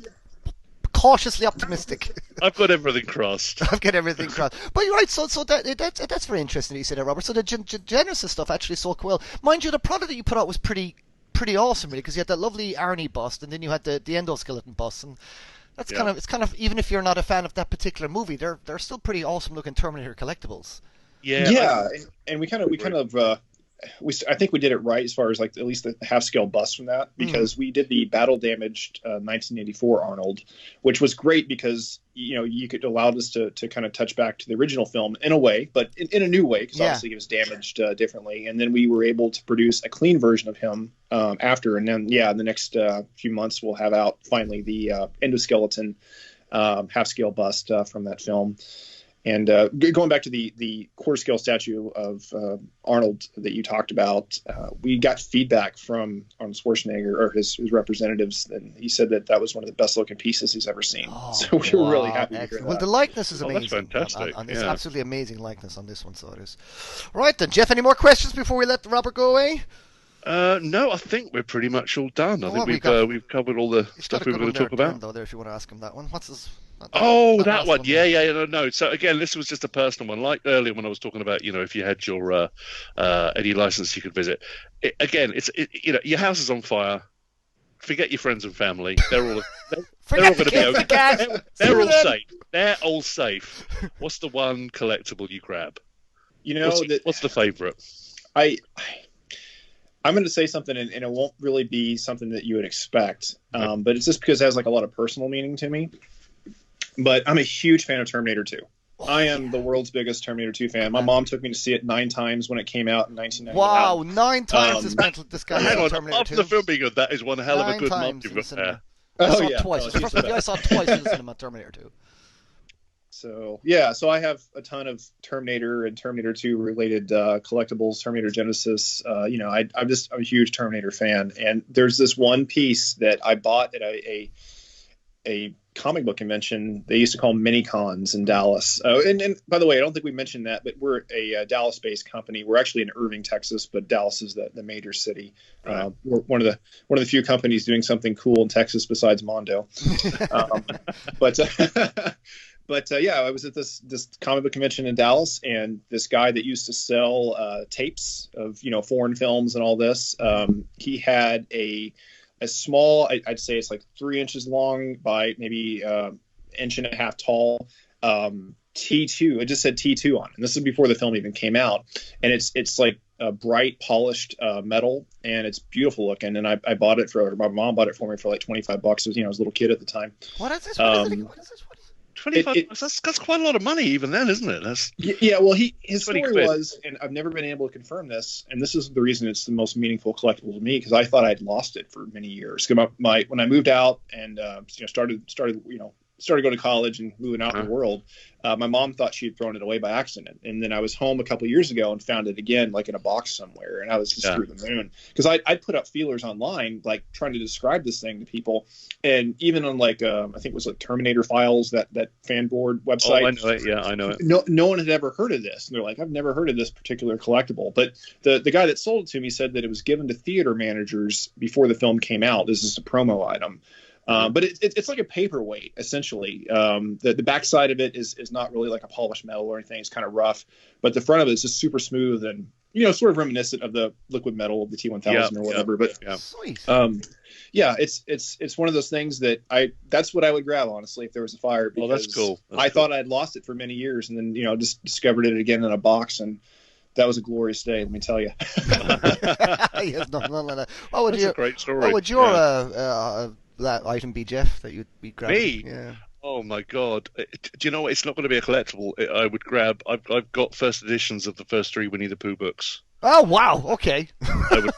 cautiously optimistic.
I've got everything crossed.
But you're right. So that's very interesting that you said that, Robert. So the Genesis stuff actually sold well. Mind you, the product that you put out was pretty awesome, really, because you had that lovely Arnie bust, and then you had the endoskeleton bust, and that's kind of even if you're not a fan of that particular movie, they're still pretty awesome looking Terminator collectibles.
Yeah, and we I think we did it right as far as like at least the half scale bust from that, because we did the battle damaged 1984 Arnold, which was great because you could allow us to kind of touch back to the original film in a way, but in a new way, because obviously it was damaged differently, and then we were able to produce a clean version of him after, and then in the next few months we'll have out finally the endoskeleton half scale bust from that film. And going back to the quarter scale statue of Arnold that you talked about, we got feedback from Arnold Schwarzenegger or his representatives, and he said that was one of the best looking pieces he's ever seen. So we were really happy to hear that.
Well, the likeness is amazing.
That's fantastic.
It's absolutely amazing likeness on this one, so it is. Right then, Jeff, any more questions before we let Robert go away?
No, I think we're pretty much all done. I think we've covered all the stuff we were going to talk about.
Though, there, if you want to ask him that one, what's his?
That one. Yeah. No. So again, this was just a personal one. Like earlier when I was talking about, if you had your any license you could visit. Your house is on fire. Forget your friends and family. They're all going to be okay. They're all safe. They're all safe. What's the one collectible you grab? What's the favorite?
I'm going to say something, and it won't really be something that you would expect, but it's just because it has like a lot of personal meaning to me. But I'm a huge fan of Terminator 2. I am the world's biggest Terminator 2 fan. My mom took me to see it 9 times when it came out in 1999.
Wow, 9 times this guy
hang on,
Terminator 2.
After the film being good, that is one hell of a good mom you've got there.
I saw it twice. The first movie I saw twice in the cinema, Terminator 2.
So I have a ton of Terminator and Terminator 2 related collectibles, Terminator Genesis. I'm a huge Terminator fan, and there's this one piece that I bought at a comic book convention. They used to call them mini cons in Dallas. And by the way, I don't think we mentioned that, but we're a Dallas-based company. We're actually in Irving, Texas, but Dallas is the major city.
Right.
We're one of the few companies doing something cool in Texas besides Mondo. But yeah, I was at this comic book convention in Dallas, and this guy that used to sell tapes of foreign films and all this, he had a small, I'd say it's like 3 inches long by maybe inch and a half tall T2. It just said T2 on it. And this is before the film even came out. And it's like a bright polished metal, and it's beautiful looking. And I bought it my mom bought it for me for like $25. I was a little kid at the time.
What is this? What is this?
25 bucks, that's quite a lot of money even then, isn't it?
Yeah, well, his story
quid.
was, and I've never been able to confirm this, and this is the reason it's the most meaningful collectible to me, because I thought I'd lost it for many years. When I moved out and started going to college and moving out in the world, my mom thought she had thrown it away by accident. And then I was home a couple of years ago and found it again, like in a box somewhere. And I was just through the moon, because I'd put up feelers online, like trying to describe this thing to people. And even on I think it was like Terminator Files, that fan board website.
Oh, I know it. Yeah, I know it.
No one had ever heard of this. And they're like, I've never heard of this particular collectible. But the guy that sold it to me said that it was given to theater managers before the film came out. This is a promo item. But it's like a paperweight, essentially. The backside of it is not really like a polished metal or anything. It's kind of rough. But the front of it is just super smooth and, sort of reminiscent of the liquid metal of the T1000 or whatever. But
Sweet.
It's one of those things that's what I would grab, honestly, if there was a fire.
Well, that's cool.
I thought I'd lost it for many years, and then, just discovered it again in a box, and that was a glorious day, let me tell you.
Yes, no,
that's a great story.
What would your that item be, Jeff, that you'd be grabbing?
Me?
Yeah.
Oh my God! Do you know what? It's not going to be a collectible. I would grab. I've got first editions of the first 3 Winnie the Pooh books.
Oh wow! Okay.
I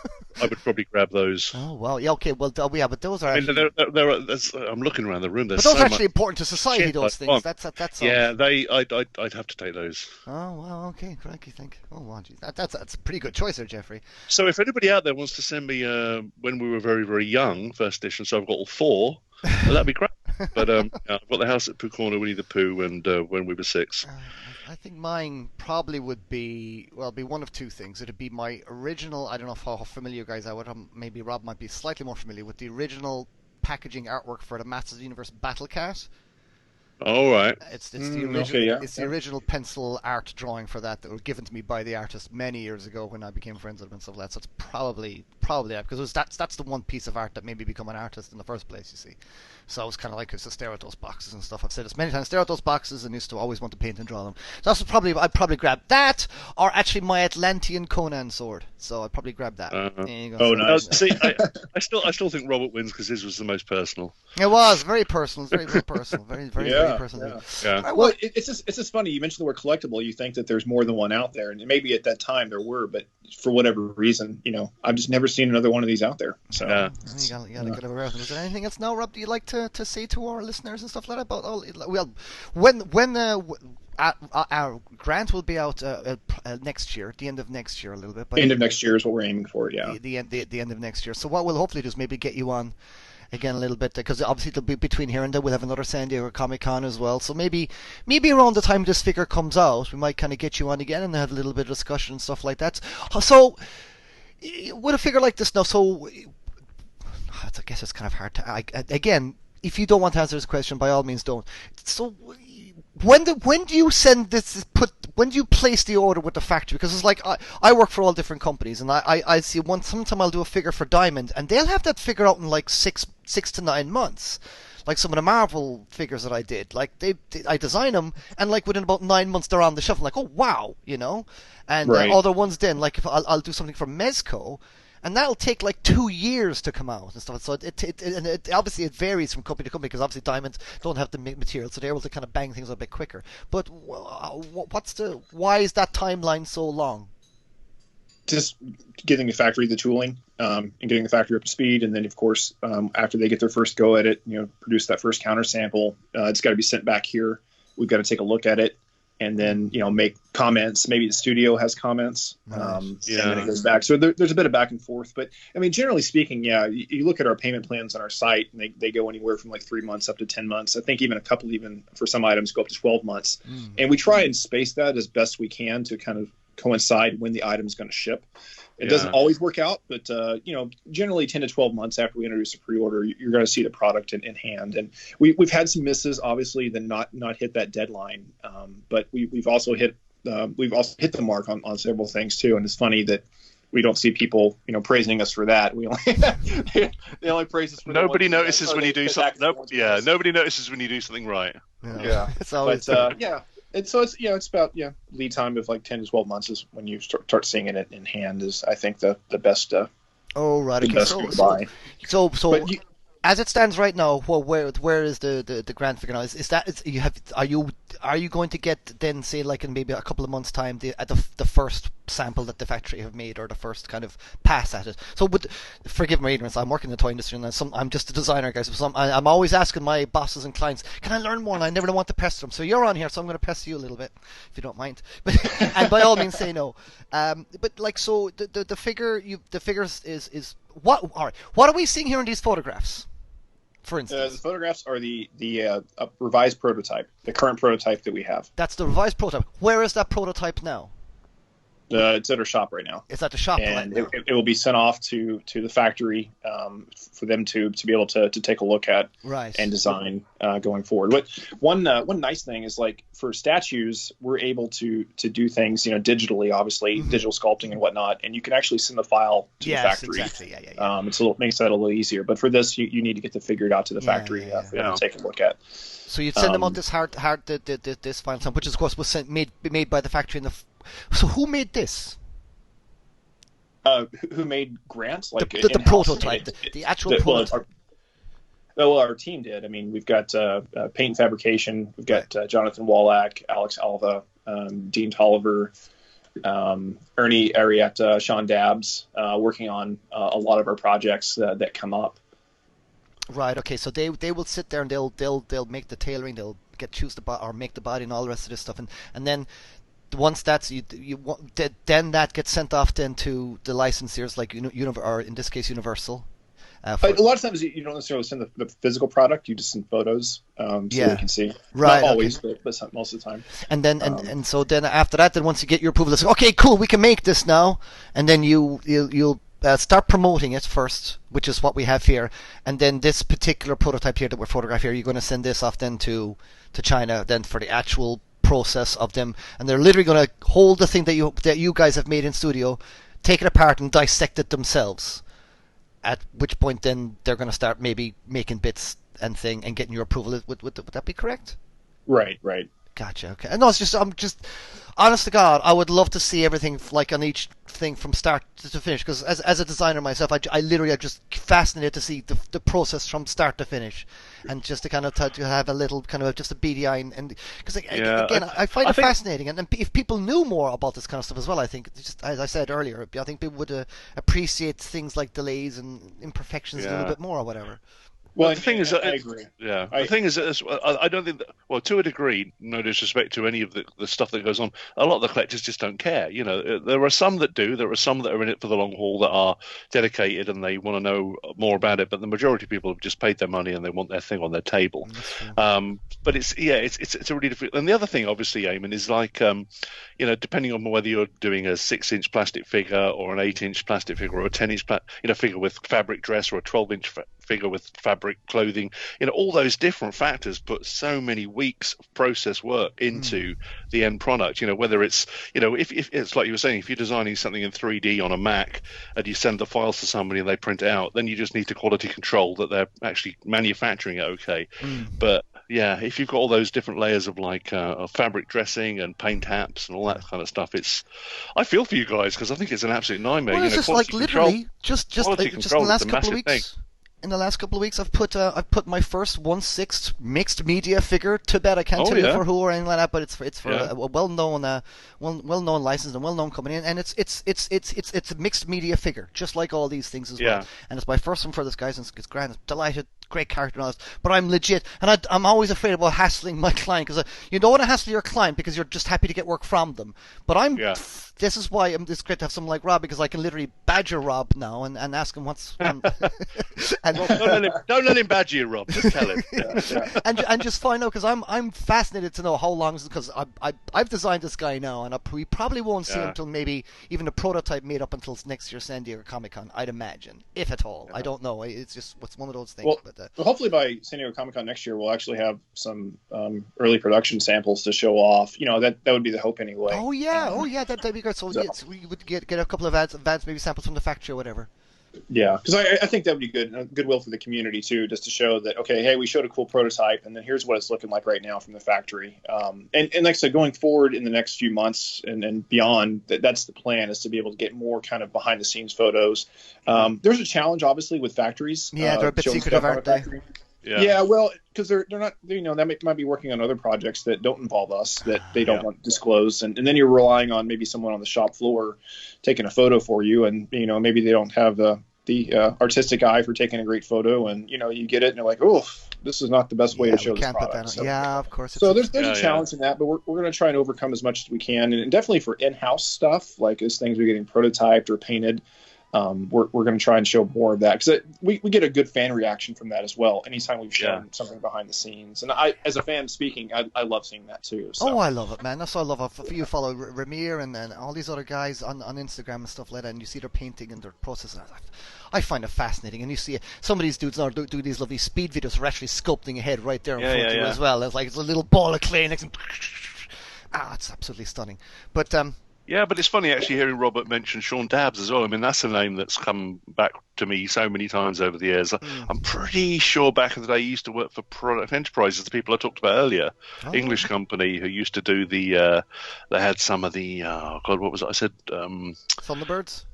would probably grab those.
Oh well, yeah, okay. Well, yeah, but those are.
I'm looking around the room.
But those are actually important to society. Those things. That's.
Yeah, I'd have to take those.
Oh well, okay. Crikey, think. Oh wow, geez. That's a pretty good choice there, Jeffrey.
So if anybody out there wants to send me when we were very very young first edition, so I've got all 4. Well, that'd be great. But I've got the House at Pooh Corner, Winnie the Pooh, and when we were 6.
I think mine probably would be one of 2 things. It'd be my original. I don't know how familiar you guys are with. Maybe Rob might be slightly more familiar with the original packaging artwork for the Masters of the Universe Battle Cat.
All right.
It's the original.
Okay, yeah.
It's the original pencil art drawing for that was given to me by the artist many years ago when I became friends with him and stuff like that. So it's probably that, because that's the one piece of art that made me become an artist in the first place. You see, so I was kind of like, I used to stare at those boxes and stuff. I've said this many times. Stare at those boxes and used to always want to paint and draw them. So I'd probably grab that, or actually my Atlantean Conan sword. So I'd probably grab that.
There
you go.
Oh, nice.
See, I still think Robert wins because his was the most personal.
It was very personal. Very, very personal. Very, very, very personal.
Yeah.
Well, it's just funny. You mentioned the word collectible. You think that there's more than one out there, and maybe at that time there were, but for whatever reason, I've just never seen another one of these out there. So
you gotta get aware of them. Is there anything else now, Rob? Do you like to say to our listeners and stuff like that about? When our grant will be out next year, the end of next year, a little bit.
End of next year is what we're aiming for. Yeah,
the end of next year. So what we'll hopefully do is maybe get you on again a little bit, because obviously it'll be between here and there. We'll have another San Diego Comic Con as well. So maybe around the time this figure comes out, we might kind of get you on again and have a little bit of discussion and stuff like that. So with a figure like this now, so I guess it's kind of hard to. Again, if you don't want to answer this question, by all means don't. So when do you send this? When do you place the order with the factory? Because it's like I work for all different companies, and I see sometime I'll do a figure for Diamond, and they'll have that figure out in like six to 9 months. Like some of the Marvel figures that I did, like I design them, and like within about 9 months they're on the shelf. I'm like, oh wow, And
right.
Other ones then, like if I'll do something for Mezco, and that'll take like 2 years to come out and stuff. So it obviously it varies from company to company, because obviously Diamonds don't have the material, so they're able to kind of bang things out a bit quicker. But why is that timeline so long?
Just getting the factory the tooling, and getting the factory up to speed, and then of course after they get their first go at it, produce that first counter sample. It's got to be sent back here. We've got to take a look at it. and then make comments. Maybe the studio has comments, and then it goes back. So there's a bit of back and forth. But I mean, generally speaking, you look at our payment plans on our site, and they go anywhere from like 3 months up to 10 months. I think even for some items go up to 12 months. And we try and space that as best we can to kind of coincide when the item's going to ship. It doesn't always work out, but generally 10 to 12 months after we introduce a pre-order, you're going to see the product in hand. And we've had some misses, obviously, than not hit that deadline. But we've also hit the mark on several things too. And it's funny that we don't see people praising us for that. We only they only praise us for
nobody notices when you do something. Nobody notices when you do something right.
Yeah.
It's always
And so it's about lead time of like 10 to 12 months is when you start seeing it in hand is I think the best.
Oh right, okay.
Best
So as it stands right now, where is the grand figure now? Are you going to get then say like in maybe a couple of months' time the first sample that the factory have made or the first kind of pass at it? So forgive my ignorance, I'm working in the toy industry and I'm just a designer, guys. So I'm always asking my bosses and clients, can I learn more? And I never want to pester them. So you're on here, so I'm going to pester you a little bit if you don't mind. But and by all means say no. But like so the figures is what? All right, what are we seeing here in these photographs? For instance,
the photographs are the revised prototype, the current prototype that we have.
That's the revised prototype. Where is that prototype now?
It's at our shop right now.
It's at the shop
and
right now.
It will be sent off to the factory for them to be able to take a look at and design going forward. But one nice thing is like for statues, we're able to do things digitally, obviously digital sculpting and whatnot, and you can actually send the file to the factory.
Exactly. Yeah.
It makes that a little easier. But for this, you need to get the figured out to the factory for them to take a look at.
So you'd send them out this this file, which of course was made by the factory. So who made this?
Who made Grant? Like
the prototype, the actual prototype.
Our team did. I mean, we've got paint and fabrication. We've got Jonathan Wallach, Alex Alva, Dean Tolliver, Ernie Arietta, Sean Dabbs, working on a lot of our projects that come up.
Right. Okay. So they will sit there and they'll make the tailoring. They'll choose the or make the body and all the rest of this stuff, and then. Once that's then that gets sent off then to the licensors like or in this case Universal.
A lot of times you don't necessarily send the physical product; you just send photos so they can see.
Right,
not always, but most of the time.
And then and so then after that, then once you get your approval, it's like, okay, cool, we can make this now. And then you'll start promoting it first, which is what we have here. And then this particular prototype here that we're photographing here, you're going to send this off then to China then for the actual process of them, and they're literally going to hold the thing that you guys have made in studio, take it apart and dissect it themselves, at which point then they're going to start maybe making bits and getting your approval. Would that be correct?
Right.
Gotcha. Okay. No, I'm just honest to God, I would love to see everything like on each thing from start to finish, because as a designer myself, I literally am just fascinated to see the process from start to finish, and just to kind of to have a little kind of just a beady eye, and because again I find it fascinating, and if people knew more about this kind of stuff as well, I think just as I said earlier, I think people would appreciate things like delays and imperfections a little bit more or whatever.
Well, the thing is,
I agree.
Yeah, the thing is, I don't think that. Well, to a degree, no disrespect to any of the stuff that goes on, a lot of the collectors just don't care. There are some that do. There are some that are in it for the long haul that are dedicated and they want to know more about it. But the majority of people have just paid their money and they want their thing on their table. But it's a really different. And the other thing, obviously, Eamon, is like depending on whether you're doing a 6-inch plastic figure or an 8-inch plastic figure or a 10-inch figure with fabric dress or a 12-inch figure with fabric clothing, all those different factors put so many weeks of process work into the end product. Whether it's if it's like you were saying, if you're designing something in 3D on a Mac and you send the files to somebody and they print it out, then you just need to quality control that they're actually manufacturing it okay. But yeah, if you've got all those different layers of like fabric dressing and paint apps and all that kind of stuff, I feel for you guys because I think it's an absolute nightmare.
Well, it's just like literally just in the last couple of weeks. In the last couple of weeks, I've put my first 1/6 mixed media figure to bed. I can't tell you for who or anything like that, but it's for a well-known licensed and well-known company, and it's a mixed media figure, just like all these things as well. And it's my first one for this, guys, and it's grand. Delighted, great character and all this, but I'm legit, and I'm always afraid about hassling my client, because you don't want to hassle your client because you're just happy to get work from them. But this is why it's great to have someone like Rob, because I can literally badger Rob now and ask him what's. And
don't let him badger you, Rob. Just tell him.
And just find out, because I'm fascinated to know how long, because I've designed this guy now, and we probably won't see him until maybe even the prototype made up until next year's San Diego Comic-Con, I'd imagine, if at all. I don't know. It's just one of those things.
Well, hopefully by San Diego Comic-Con next year, we'll actually have some early production samples to show off. That would be the hope anyway.
Oh yeah, that'd be good. So we would get a couple of advanced maybe samples from the factory or whatever.
Yeah, because I think that would be good, goodwill for the community too, just to show that, okay, hey, we showed a cool prototype, and then here's what it's looking like right now from the factory. And like I said, going forward in the next few months and beyond, that's the plan, is to be able to get more kind of behind the scenes photos. There's a challenge, obviously, with factories.
Yeah, they're a bit secretive, aren't they?
Yeah, well, because they're not, they might be working on other projects that don't involve us, that they don't want disclosed, and then you're relying on maybe someone on the shop floor taking a photo for you, and maybe they don't have the artistic eye for taking a great photo, and you get it and you're like, oh, this is not the best way to show this product.
Of course.
So there's a challenge in that, but we're going to try and overcome as much as we can, and definitely for in-house stuff, like as things are getting prototyped or painted. We're going to try and show more of that, because we get a good fan reaction from that as well. Anytime we've shown something behind the scenes, and I, as a fan speaking, I love seeing that too. So.
Oh, I love it, man. That's what I love. You follow Ramir and all these other guys on Instagram and stuff like that, and you see their painting and their process. I find it fascinating, and you see some of these dudes now do these lovely speed videos who are actually sculpting a head right there in front of you as well. It's like it's a little ball of clay next. It's absolutely stunning. But
yeah, but it's funny actually hearing Robert mention Sean Dabbs as well. I mean, that's a name that's come back to me so many times over the years. I'm pretty sure back in the day he used to work for Product Enterprises, the people I talked about earlier, English company who used to do they had some of the, what was it? I said
Thunderbirds?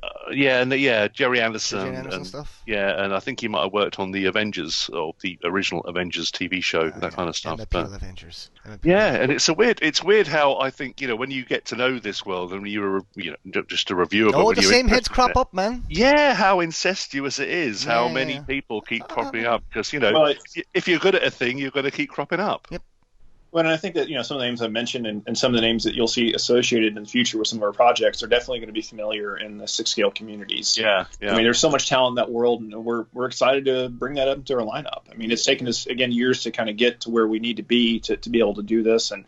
Jerry Anderson and
stuff.
Yeah, and I think he might have worked on the Avengers, or the original Avengers TV show, that kind of stuff.
Avengers.
And it's weird how I think, when you get to know this world, and you're just a reviewer.
Oh, the same heads crop up, man.
Yeah, how incestuous it is, how many people keep cropping up, because if you're good at a thing, you're going to keep cropping up.
Yep.
Well, and I think that some of the names I've mentioned and some of the names that you'll see associated in the future with some of our projects are definitely going to be familiar in the 6-scale communities.
Yeah.
I mean, there's so much talent in that world, and we're excited to bring that up into our lineup. I mean, it's taken us again years to kind of get to where we need to be able to do this, and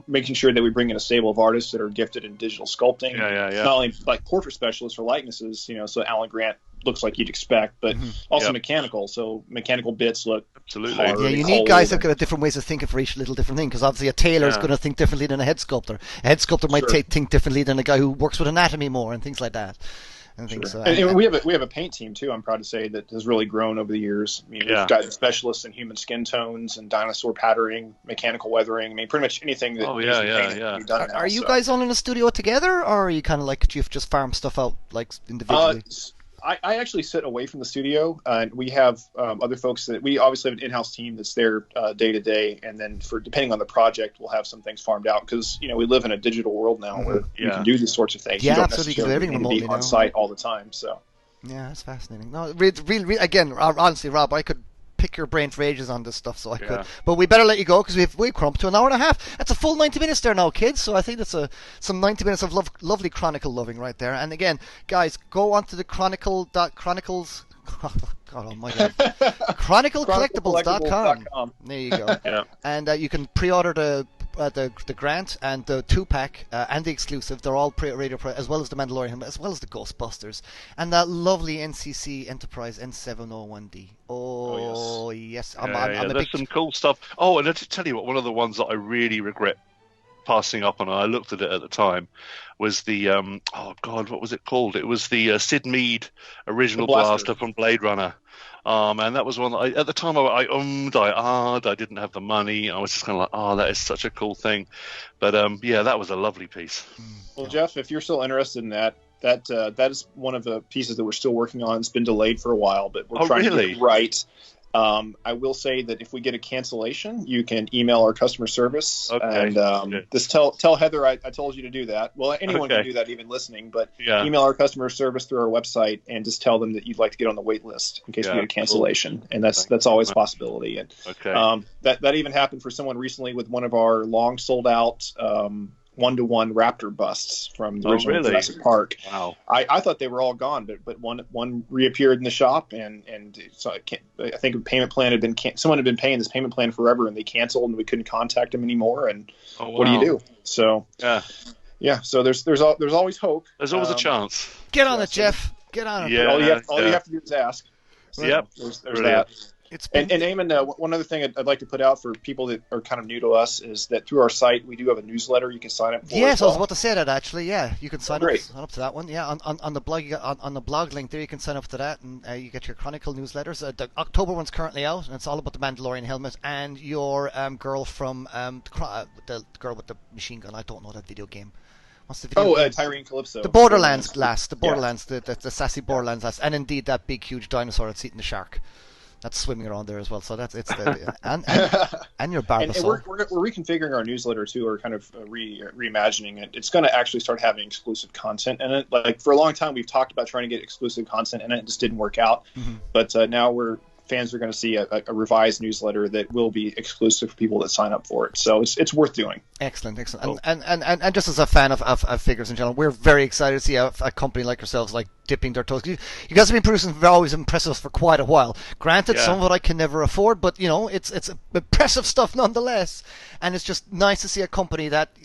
making sure that we bring in a stable of artists that are gifted in digital sculpting. Not only like portrait specialists for likenesses, so Alan Grant looks like you'd expect, but also mechanical. So mechanical bits look
absolutely
hard.
Yeah, you need guys that got different ways of thinking for each little different thing, because obviously a tailor is going to think differently than a head sculptor. A head sculptor might think differently than a guy who works with anatomy more and things like that.
And we have a paint team too, I'm proud to say, that has really grown over the years. I mean, we've got specialists in human skin tones and dinosaur patterning, mechanical weathering. I mean, pretty much anything that we've done now.
Are you guys all in a studio together, or are you kind of like, do you just farm stuff out like individually?
I actually sit away from the studio, and we have other folks that we obviously have an in-house team that's there day to day, and then depending on the project, we'll have some things farmed out, because we live in a digital world now where you can do these sorts of things.
Yeah,
you don't
absolutely.
necessarily need to be on site all the time. So
yeah, that's fascinating. No, really, again, honestly, Rob, I could pick your brain for ages on this stuff, so I could. But we better let you go, because we've come up to an hour and a half. That's a full 90 minutes there now, kids. So I think that's some 90 minutes of lovely Chronicle loving right there. And again, guys, go onto the Chronicles. God almighty. ChronicleCollectibles.com. There you go. And you can pre-order the Grant and the 2-pack and the exclusive. They're all radio as well as the Mandalorian, as well as the Ghostbusters, and that lovely NCC Enterprise N701D. Oh yes,
there's some cool stuff. Oh, and to tell you what, one of the ones that I really regret passing up on, I looked at it at the time, was the what was it called? It was the Sid Mead original blaster from Blade Runner. And that was one that at the time I didn't have the money. I was just kind of like, that is such a cool thing. But that was a lovely piece.
Well, Jeff, if you're still interested in that is one of the pieces that we're still working on. It's been delayed for a while, but we're trying to get it right. I will say that if we get a cancellation, you can email our customer service and just tell Heather I told you to do that. Well, anyone can do that, even listening, but email our customer service through our website and just tell them that you'd like to get on the wait list in case we get a cancellation. Cool. And that's always a possibility. And that even happened for someone recently with one of our long sold out one-to-one raptor busts from the original Jurassic Park.
Wow!
I thought they were all gone, but one reappeared in the shop, and so I think a payment plan had been someone had been paying this payment plan forever, and they canceled, and we couldn't contact them anymore. And what do you do? So so there's always hope.
There's always a chance.
Get on it, Jeff. Get on it.
Yeah, all you have to do is ask.
So, yep.
There's that. And Eamon, one other thing I'd like to put out for people that are kind of new to us is that through our site we do have a newsletter you can sign up for.
Yes, I was about to say that actually. Yeah, you can sign up to that one. Yeah, on the blog, on the blog link there, you can sign up to that, and you get your Chronicle newsletters. The October one's currently out, and it's all about the Mandalorian helmet and your girl from the girl with the machine gun. I don't know that video game. What's the video game?
Tyrene Calypso.
The Borderlands lass, the sassy Borderlands lass, and indeed that big huge dinosaur that's eating the shark. That's swimming around there as well. So and your Barbasol.
And we're reconfiguring our newsletter too, or kind of reimagining it. It's going to actually start having exclusive content, and like for a long time we've talked about trying to get exclusive content, and it just didn't work out. Mm-hmm. But now fans are going to see a revised newsletter that will be exclusive for people that sign up for it. So it's worth doing.
Excellent. Cool. And just as a fan of figures in general, we're very excited to see a company like yourselves like dipping their toes. You guys have been producing always impressive us for quite a while. Granted, some of it I can never afford, but it's impressive stuff nonetheless. And it's just nice to see a company that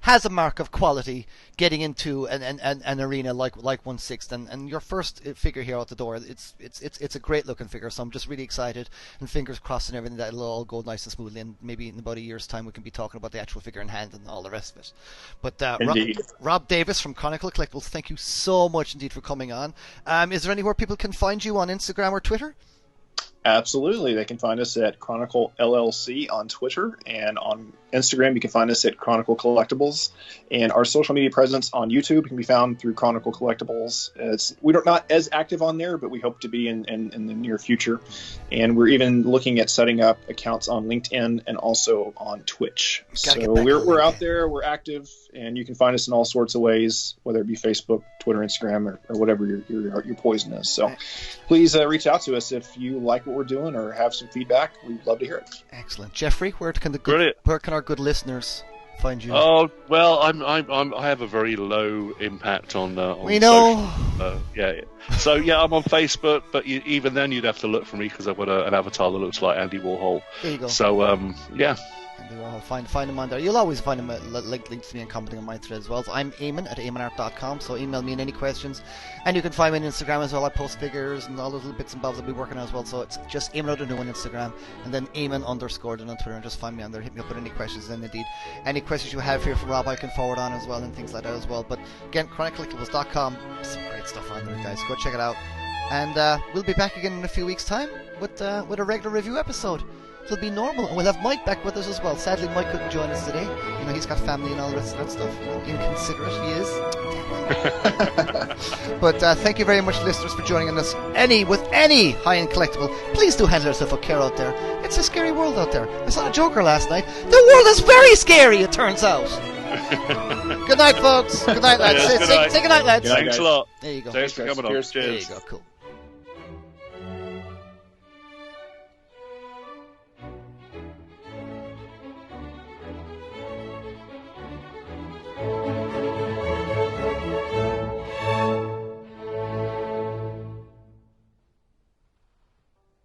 has a mark of quality getting into an arena like 1/6, and your first figure here out the door, it's a great looking figure, so I'm just really excited, and fingers crossed and everything that it'll all go nice and smoothly, and maybe in about a year's time we can be talking about the actual figure in hand and all the rest of it. But Rob Davis from Chronicle Collectibles, thank you so much indeed for coming on. Is there anywhere people can find you on Instagram or Twitter?
Absolutely. They can find us at Chronicle LLC on Twitter, and on Instagram you can find us at Chronicle Collectibles, and our social media presence on YouTube can be found through Chronicle Collectibles. We're not as active on there, but we hope to be in the near future, and we're even looking at setting up accounts on LinkedIn and also on Twitch. So we're out there, we're active, and you can find us in all sorts of ways, whether it be Facebook, Twitter, Instagram, or whatever your poison is. So please reach out to us if you like what we're doing or have some feedback. We'd love to hear it.
Excellent. Jeffrey, where can our good listeners find you?
Oh well, I have a very low impact on
we know.
So I'm on Facebook, but even then you'd have to look for me because I've got an avatar that looks like Andy Warhol.
There you go.
So
Andy Warhol, find him on there. You'll always find him links to me and commenting on my thread as well. So I'm Eamon at eamonart.com, so email me in any questions, and you can find me on Instagram as well. I post figures and all those little bits and bobs I'll be working on as well. So it's just Eamon O'Donoghue on Instagram, and then Eamon _, on Twitter, and just find me on there. Hit me up with any questions, and indeed any questions you have here for Rob I can forward on as well, and things like that as well. But again, chroniclecollectibles.com, some great stuff on there, guys. Go check it out, and we'll be back again in a few weeks' time with a regular review episode. It'll be normal, and we'll have Mike back with us as well. Sadly, Mike couldn't join us today. He's got family and all the rest of that stuff. Inconsiderate he is. But thank you very much, listeners, for joining us. With any high-end collectible, please do handle yourself with care out there. It's a scary world out there. I saw a Joker last night. The world is very scary, it turns out. Good night, folks. Good night, lads.
Yes,
Say good night, lads.
Thanks a lot.
There you go.
Thanks for coming on. Cheers.
There you go. Cool.